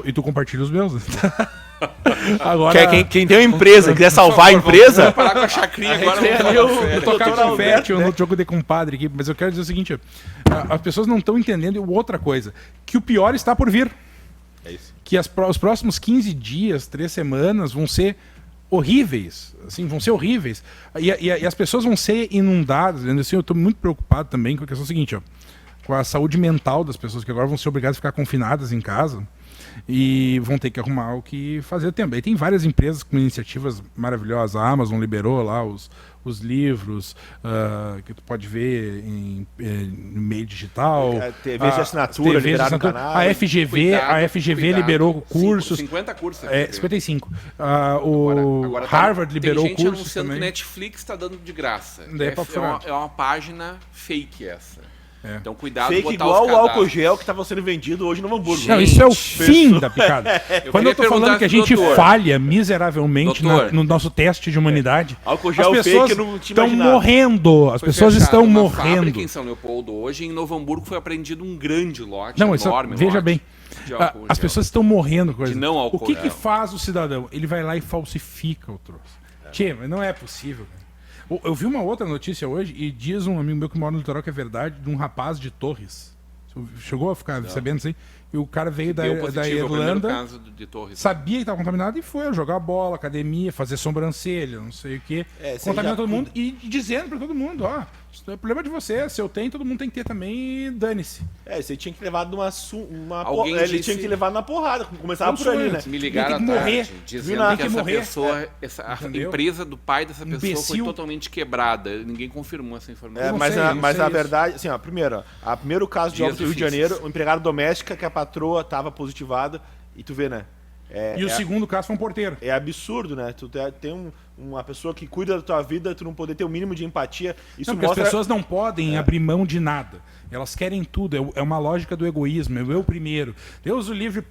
E tu compartilha os meus. Agora, quem tem uma empresa, quiser salvar a empresa... Vamos parar com a chacrinha agora. Eu tocar confete no jogo de compadre aqui, mas eu quero dizer o seguinte, as pessoas não estão entendendo outra coisa, que o pior está por vir. É isso. Que os próximos 15 dias, 3 semanas vão ser horríveis, assim, vão ser horríveis. E as pessoas vão ser inundadas. Assim, eu estou muito preocupado também com a questão seguinte, com a saúde mental das pessoas, que agora vão ser obrigadas a ficar confinadas em casa e vão ter que arrumar o que fazer também. Tem várias empresas com iniciativas maravilhosas. A Amazon liberou lá os livros que tu pode ver no meio digital. TV de assinatura, liberaram no canal. A FGV liberou cursos. 50 cursos. 55. Agora Harvard liberou cursos. Tem gente anunciando que o Netflix está dando de graça. É uma página fake essa. Então cuidado, fake igual o álcool gel que estava sendo vendido hoje no Hamburgo. Não, isso é o fim da picada. Quando eu tô falando que a gente falha miseravelmente no nosso teste de humanidade, álcool gel as pessoas estão morrendo. As pessoas estão morrendo. Em São Leopoldo hoje, em Novo Hamburgo foi apreendido um grande lote, enorme. Veja bem, as pessoas estão morrendo com isso. O que faz o cidadão? Ele vai lá e falsifica o troço. Tchê, mas não é possível, cara. Eu vi uma outra notícia hoje e diz um amigo meu que mora no litoral que é verdade, de um rapaz de Torres. Chegou a ficar sabendo isso aí? E o cara veio da Irlanda, sabia que estava contaminado e foi jogar bola, academia, fazer sobrancelha, não sei o quê. Contaminou todo mundo e dizendo para todo mundo, isso não é problema de você, se eu tenho, todo mundo tem que ter também e dane-se. Você tinha que levar ele tinha que levar na porrada, começava por ali, né? Me ligaram à tarde, dizendo que essa pessoa, a empresa do pai dessa pessoa foi totalmente quebrada. Ninguém confirmou essa informação. Mas a verdade, assim, primeiro caso de óbito do Rio de Janeiro, o empregado doméstica que a patroa estava positivada e tu vê, né? E o segundo caso foi um porteiro. É absurdo, né? Tu tem uma pessoa que cuida da tua vida, tu não poder ter o mínimo de empatia. Isso porque as pessoas não podem abrir mão de nada. Elas querem tudo. É uma lógica do egoísmo. Eu primeiro. Deus o livre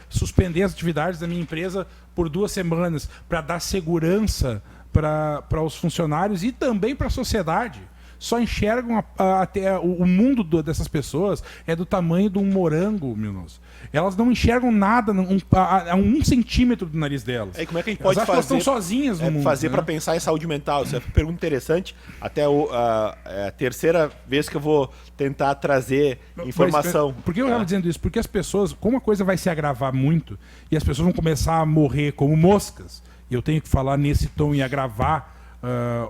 suspender as atividades da minha empresa por 2 semanas para dar segurança para os funcionários e também para a sociedade. Só enxergam até o mundo dessas pessoas é do tamanho de um morango, Milnos. Elas não enxergam nada a 1 centímetro do nariz delas. Como é que a gente pode fazer? Elas estão sozinhas no mundo. Fazer para pensar em saúde mental. Isso é uma pergunta interessante. Até a terceira vez que eu vou tentar trazer informação. Por que eu estava dizendo isso? Porque as pessoas, como a coisa vai se agravar muito e as pessoas vão começar a morrer como moscas, e eu tenho que falar nesse tom e agravar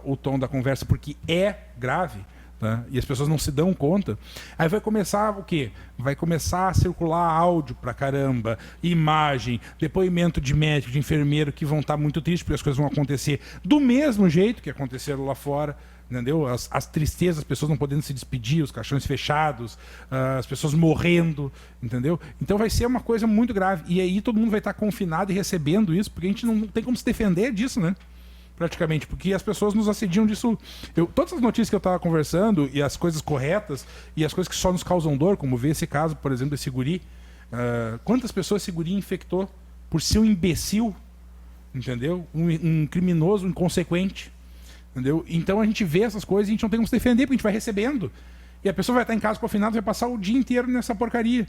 o tom da conversa, porque é grave. Tá? E as pessoas não se dão conta. Aí vai começar o quê? Vai começar a circular áudio pra caramba, imagem, depoimento de médico, de enfermeiro, que vão estar muito tristes porque as coisas vão acontecer do mesmo jeito que aconteceram lá fora. Entendeu? As tristezas, as pessoas não podendo se despedir, os caixões fechados, as pessoas morrendo, entendeu? Então vai ser uma coisa muito grave. E aí todo mundo vai estar confinado e recebendo isso, porque a gente não tem como se defender disso, né? Praticamente, porque as pessoas nos assediam disso. Todas as notícias que eu estava conversando, e as coisas corretas, e as coisas que só nos causam dor, como ver esse caso, por exemplo, desse guri. Quantas pessoas esse guri infectou por ser um imbecil, entendeu? Um criminoso, um inconsequente. Entendeu? Então a gente vê essas coisas e a gente não tem como se defender, porque a gente vai recebendo. E a pessoa vai estar em casa confinada, vai passar o dia inteiro nessa porcaria.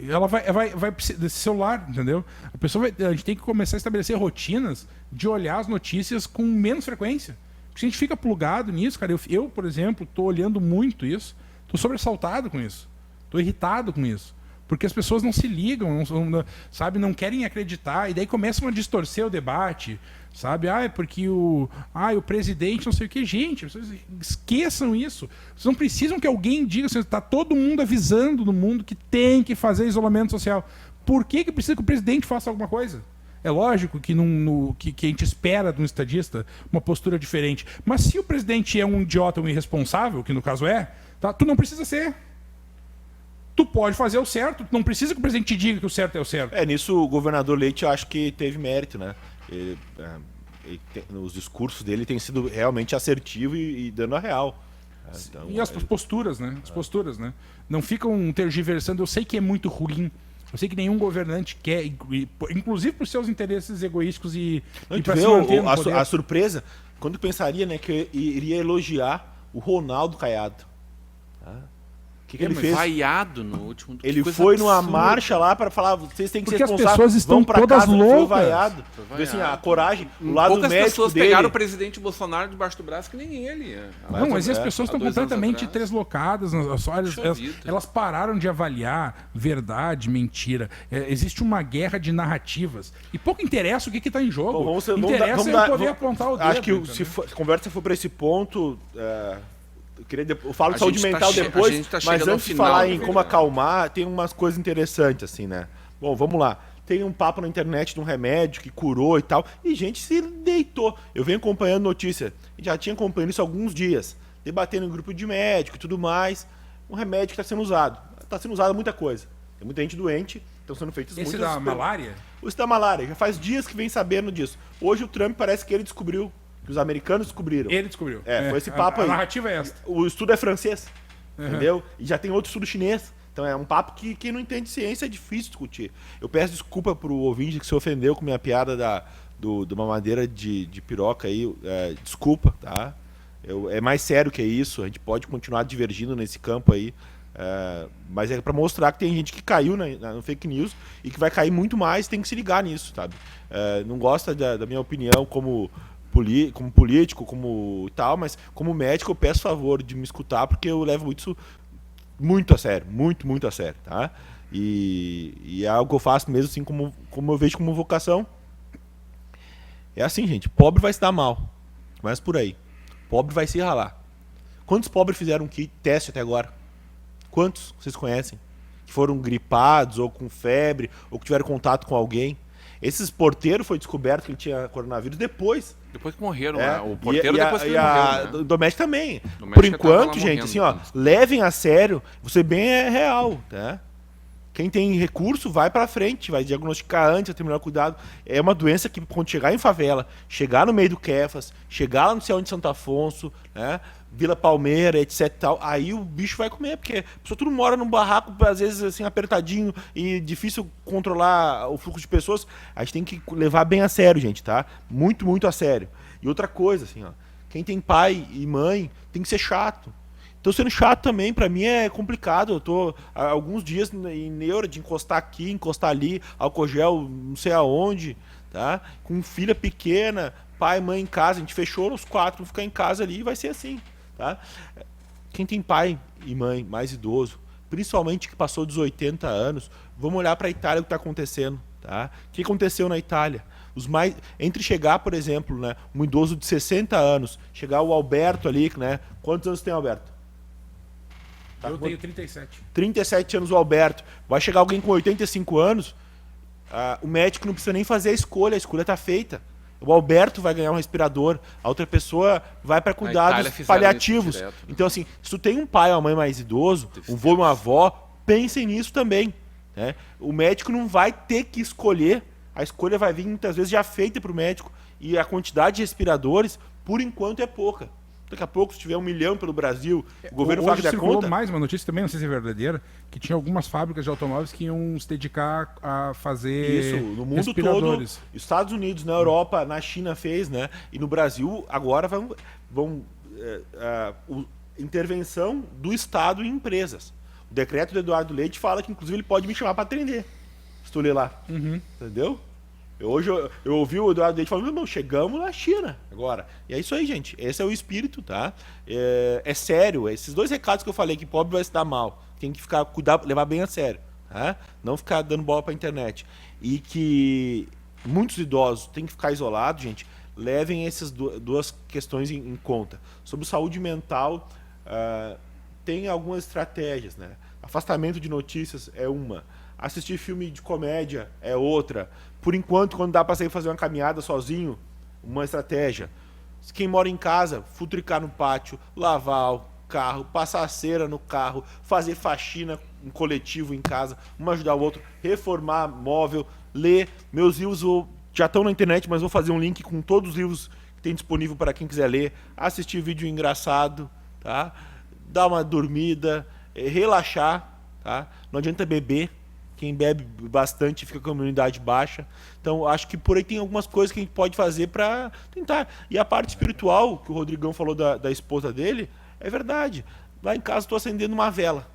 Ela vai desse celular, entendeu? A gente tem que começar a estabelecer rotinas de olhar as notícias com menos frequência. Porque se a gente fica plugado nisso, cara, eu por exemplo, estou olhando muito isso, estou sobressaltado com isso, estou irritado com isso. Porque as pessoas não se ligam, sabe, não querem acreditar, e daí começam a distorcer o debate, sabe? Porque o presidente não sei o que. Gente, vocês esqueçam isso. Vocês não precisam que alguém diga, está todo mundo avisando no mundo que tem que fazer isolamento social. Por que precisa que o presidente faça alguma coisa? É lógico que, que a gente espera de um estadista uma postura diferente. Mas se o presidente é um idiota, um irresponsável, que no caso tá, tu não precisa ser. Tu pode fazer o certo, tu não precisa que o presidente te diga que o certo é o certo. Nisso o governador Leite eu acho que teve mérito, né? Os discursos dele têm sido realmente assertivos e dando a real. Então, e as posturas, né? As posturas, né? Não ficam tergiversando. Eu sei que é muito ruim. Eu sei que nenhum governante quer, inclusive por seus interesses egoísticos e para se manter no poder. A surpresa, quando pensaria, né, que eu iria elogiar o Ronaldo Caiado. Tá? O que ele fez? Vaiado no último. Ele foi numa marcha lá para falar, vocês têm que ser responsáveis. As pessoas estão todas loucas. Foi vaiado. Assim, a coragem, o lado Poucas médico pessoas dele. pegaram o presidente Bolsonaro debaixo do braço que nem ele. Mas as pessoas estão completamente treslocadas. Elas pararam de avaliar verdade, mentira. Existe uma guerra de narrativas. E pouco interessa o que está em jogo. Bom, interessa eu poder apontar o dedo. Acho que se a conversa for para esse ponto... Eu falo de saúde mental depois, mas antes de falar em como acalmar, tem umas coisas interessantes, assim, né? Bom, vamos lá. Tem um papo na internet de um remédio que curou e tal, e gente se deitou. Eu venho acompanhando notícia, já tinha acompanhado isso há alguns dias, debatendo em grupo de médico e tudo mais. Um remédio que está sendo usado. Está sendo usado muita coisa. Tem muita gente doente, estão sendo feitas muitas... Esse da malária? Esse da malária, já faz dias que vem sabendo disso. Hoje o Trump parece que ele descobriu, que os americanos descobriram. Ele descobriu. Foi esse papo aí. A narrativa é essa. O estudo é francês, entendeu? E já tem outro estudo chinês. Então é um papo que quem não entende ciência é difícil discutir. Eu peço desculpa pro ouvinte que se ofendeu com minha piada de uma madeira de piroca aí. Desculpa, tá? É mais sério que isso. A gente pode continuar divergindo nesse campo aí. Mas é para mostrar que tem gente que caiu no fake news e que vai cair muito mais, tem que se ligar nisso, sabe? Não gosta da minha opinião como político, como tal, mas como médico eu peço favor de me escutar, porque eu levo isso muito a sério, muito a sério, tá? E é algo que eu faço mesmo assim, como eu vejo como vocação. É assim, gente, pobre vai se dar mal, mas por aí. Pobre vai se ralar. Quantos pobres fizeram teste até agora? Quantos vocês conhecem? Que foram gripados, ou com febre, ou que tiveram contato com alguém? Esses porteiros foi descoberto que ele tinha coronavírus depois. Depois que morreram, né? O porteiro depois que ele morreu, né? O doméstico também. Doméstica por enquanto, gente, morrendo, assim, ó, levem a sério. Você bem é real, tá? Quem tem recurso vai pra frente, vai diagnosticar antes, vai ter melhor cuidado. É uma doença que quando chegar em favela, chegar no meio do Quefas, chegar lá no céu de Santo Afonso, né? Vila Palmeira, etc tal, aí o bicho vai comer, porque a pessoa tudo mora num barraco, às vezes assim, apertadinho e difícil controlar o fluxo de pessoas. A gente tem que levar bem a sério, gente, tá? Muito a sério. E outra coisa, assim, ó, quem tem pai e mãe tem que ser chato. Então, sendo chato também, pra mim é complicado. Eu tô há alguns dias em neura de encostar aqui, encostar ali, álcool gel, não sei aonde, tá? Com filha pequena, pai e mãe em casa, a gente fechou os 4, vamos ficar em casa ali e vai ser assim. Tá? Quem tem pai e mãe mais idoso, principalmente que passou dos 80 anos, vamos olhar para a Itália o que está acontecendo. Tá? O que aconteceu na Itália? Entre chegar, por exemplo, né, um idoso de 60 anos, chegar o Alberto ali, né? Quantos anos tem o Alberto? Eu tenho 37. 37 anos o Alberto. Vai chegar alguém com 85 anos, o médico não precisa nem fazer a escolha está feita. O Alberto vai ganhar um respirador, a outra pessoa vai para cuidados paliativos. Direto, né? Então, assim, se tu tem um pai ou uma mãe mais idoso, um vô e uma avó, pensem nisso também. Né? O médico não vai ter que escolher, a escolha vai vir muitas vezes já feita para o médico, e a quantidade de respiradores, por enquanto, é pouca. Daqui a pouco, se tiver 1 milhão pelo Brasil, o governo faz a conta. Mais uma notícia também, não sei se é verdadeira, que tinha algumas fábricas de automóveis que iam se dedicar a fazer isso, no mundo todo, Estados Unidos, na Europa, na China fez, né? E no Brasil, agora intervenção do Estado em empresas. O decreto do Eduardo Leite fala que, inclusive, ele pode me chamar para atender, se tu ler lá. Entendeu? Hoje eu ouvi o Eduardo Leite falando, não, chegamos na China agora. E é isso aí, gente. Esse é o espírito, tá? É sério. Esses 2 recados que eu falei, que pobre vai se dar mal. Tem que levar bem a sério. Tá? Não ficar dando bola pra internet. E que muitos idosos têm que ficar isolados, gente. Levem essas 2 questões em conta. Sobre saúde mental, tem algumas estratégias, né? Afastamento de notícias é uma. Assistir filme de comédia é outra. Por enquanto, quando dá para sair fazer uma caminhada sozinho, uma estratégia. Quem mora em casa, futricar no pátio, lavar o carro, passar a cera no carro, fazer faxina em coletivo em casa, um ajudar o outro, reformar móvel, ler. Meus livros já estão na internet, mas vou fazer um link com todos os livros que tem disponível para quem quiser ler. Assistir vídeo engraçado, tá? Dar uma dormida, relaxar, tá? Não adianta beber. Quem bebe bastante fica com a imunidade baixa. Então, acho que por aí tem algumas coisas que a gente pode fazer para tentar. E a parte espiritual, que o Rodrigão falou da esposa dele, é verdade. Lá em casa estou acendendo uma vela.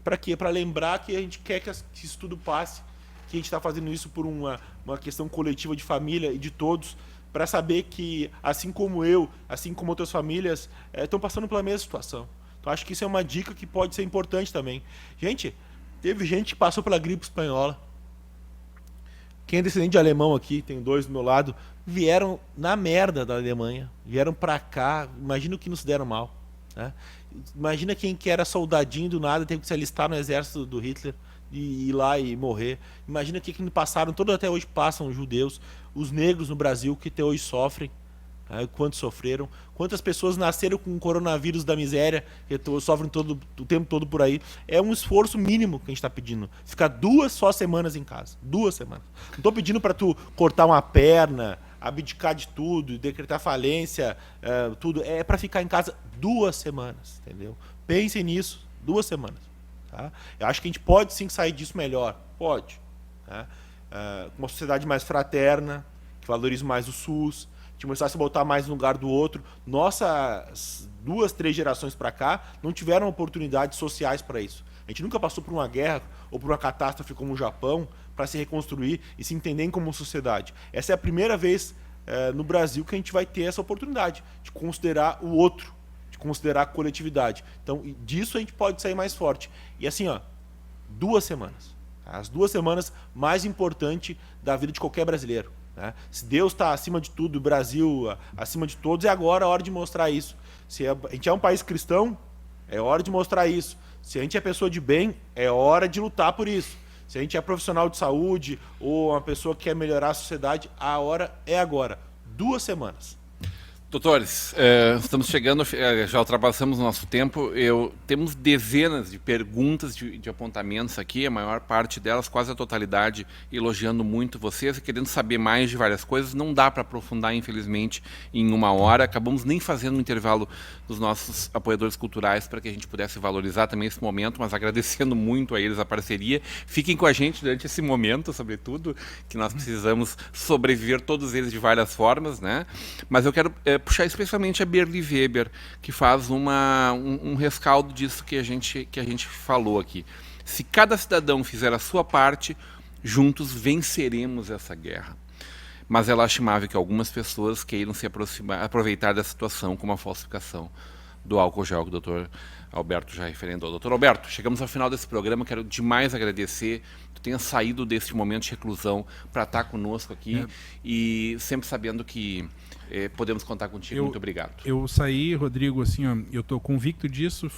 Para quê? Para lembrar que a gente quer que isso tudo passe, que a gente está fazendo isso por uma questão coletiva de família e de todos, para saber que, assim como eu, assim como outras famílias, estão passando pela mesma situação. Então, acho que isso é uma dica que pode ser importante também. Gente... Teve gente que passou pela gripe espanhola. Quem é descendente de alemão aqui, tem 2 do meu lado, vieram na merda da Alemanha. Vieram pra cá, imagina o que não se deram mal. Né? Imagina quem que era soldadinho do nada, teve que se alistar no exército do Hitler e ir lá e morrer. Imagina que passaram, todos até hoje passam os judeus, os negros no Brasil que até hoje sofrem. Quantos sofreram, quantas pessoas nasceram com o coronavírus da miséria, que sofrem o tempo todo por aí. É um esforço mínimo que a gente está pedindo. Ficar 2 só semanas em casa. 2 semanas. Não estou pedindo para tu cortar uma perna, abdicar de tudo, decretar falência, tudo. É para ficar em casa 2 semanas, entendeu? Pensem nisso, 2 semanas. Tá? Eu acho que a gente pode sim sair disso melhor. Pode. Tá? Uma sociedade mais fraterna, que valorize mais o SUS, de começar a se botar mais no lugar do outro. Nossas 2, 3 gerações para cá não tiveram oportunidades sociais para isso. A gente nunca passou por uma guerra ou por uma catástrofe como o Japão para se reconstruir e se entender como sociedade. Essa é a primeira vez no Brasil que a gente vai ter essa oportunidade de considerar o outro, de considerar a coletividade. Então, disso a gente pode sair mais forte. E assim, 2 semanas. As 2 semanas mais importantes da vida de qualquer brasileiro. Né? Se Deus está acima de tudo, o Brasil acima de todos, é agora a hora de mostrar isso. Se a gente é um país cristão, é hora de mostrar isso. Se a gente é pessoa de bem, é hora de lutar por isso. Se a gente é profissional de saúde ou uma pessoa que quer melhorar a sociedade, a hora é agora. 2 semanas. Doutores, estamos chegando, já ultrapassamos o nosso tempo. Temos dezenas de perguntas, de apontamentos aqui, a maior parte delas, quase a totalidade, elogiando muito vocês e querendo saber mais de várias coisas. Não dá para aprofundar, infelizmente, em 1 hora. Acabamos nem fazendo um intervalo dos nossos apoiadores culturais para que a gente pudesse valorizar também esse momento, mas agradecendo muito a eles a parceria. Fiquem com a gente durante esse momento, sobretudo, que nós precisamos sobreviver todos eles de várias formas, né? Mas eu quero puxar especialmente a Berli Weber, que faz um rescaldo disso que a gente falou aqui. Se cada cidadão fizer a sua parte, juntos venceremos essa guerra. Mas é lastimável que algumas pessoas queiram se aproveitar da situação com uma falsificação do álcool gel que o doutor Alberto já referendou. Doutor Alberto, chegamos ao final desse programa, quero demais agradecer que tu tenha saído desse momento de reclusão para estar conosco aqui e sempre sabendo que podemos contar contigo. Muito obrigado. Eu saí, Rodrigo, assim, ó, eu estou convicto disso,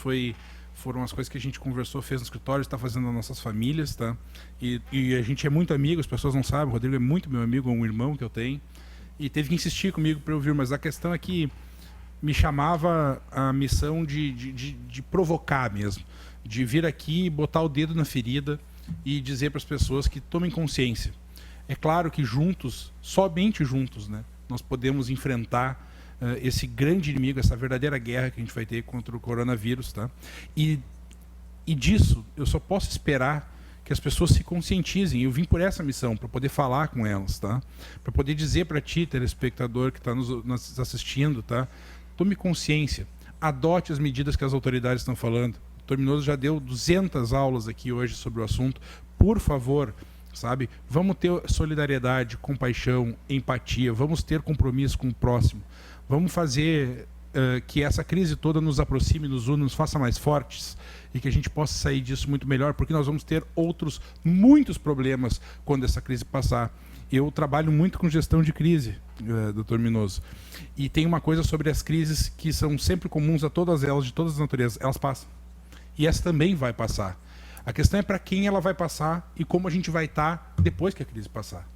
foram as coisas que a gente conversou, fez no escritório, está fazendo nas nossas famílias, tá? E a gente é muito amigo, as pessoas não sabem, o Rodrigo é muito meu amigo, é um irmão que eu tenho, e teve que insistir comigo para eu vir, mas a questão é que me chamava a missão de provocar mesmo, de vir aqui, botar o dedo na ferida e dizer para as pessoas que tomem consciência. É claro que juntos, somente juntos, né, nós podemos enfrentar esse grande inimigo, essa verdadeira guerra que a gente vai ter contra o coronavírus, tá? E disso eu só posso esperar que as pessoas se conscientizem. Eu vim por essa missão, para poder falar com elas, tá? Para poder dizer para ti, telespectador que está nos assistindo, tá? Tome consciência, adote as medidas que as autoridades estão falando. O Dr. Minoso já deu 200 aulas aqui hoje sobre o assunto. Por favor, sabe? Vamos ter solidariedade, compaixão, empatia, vamos ter compromisso com o próximo. Vamos fazer que essa crise toda nos aproxime, nos une, nos faça mais fortes e que a gente possa sair disso muito melhor, porque nós vamos ter muitos problemas quando essa crise passar. Eu trabalho muito com gestão de crise, Dr. Minoso, e tem uma coisa sobre as crises que são sempre comuns a todas elas, de todas as naturezas, elas passam. E essa também vai passar. A questão é para quem ela vai passar e como a gente vai estar depois que a crise passar.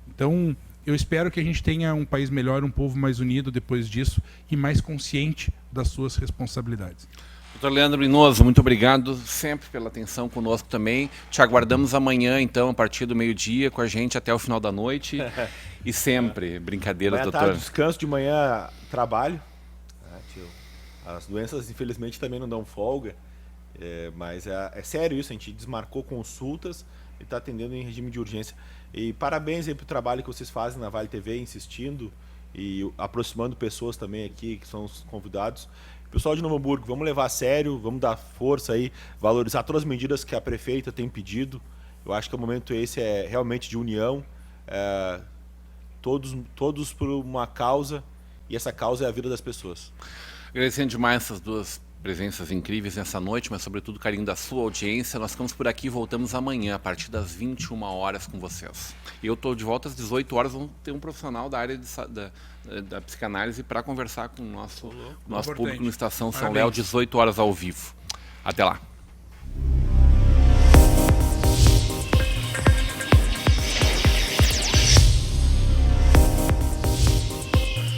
Então, eu espero que a gente tenha um país melhor, um povo mais unido depois disso e mais consciente das suas responsabilidades. Doutor Leandro Minoso, muito obrigado sempre pela atenção conosco também. Te aguardamos amanhã, então, a partir do meio-dia, com a gente até o final da noite. E sempre, brincadeiras, doutor. Tarde, descanso, de manhã, trabalho. As doenças, infelizmente, também não dão folga. Mas é sério isso, a gente desmarcou consultas e está atendendo em regime de urgência. E parabéns aí pelo trabalho que vocês fazem na Vale TV, insistindo e aproximando pessoas também aqui, que são os convidados. Pessoal de Novo Hamburgo, vamos levar a sério, vamos dar força aí, valorizar todas as medidas que a prefeita tem pedido. Eu acho que o momento esse é realmente de união, todos por uma causa, e essa causa é a vida das pessoas. Agradecendo demais essas duas presenças incríveis nessa noite, mas sobretudo o carinho da sua audiência. Nós ficamos por aqui e voltamos amanhã, a partir das 21 horas com vocês. Eu estou de volta às 18 horas, vamos ter um profissional da área da psicanálise para conversar com o nosso público no Estação São Léo, 18 horas ao vivo. Até lá.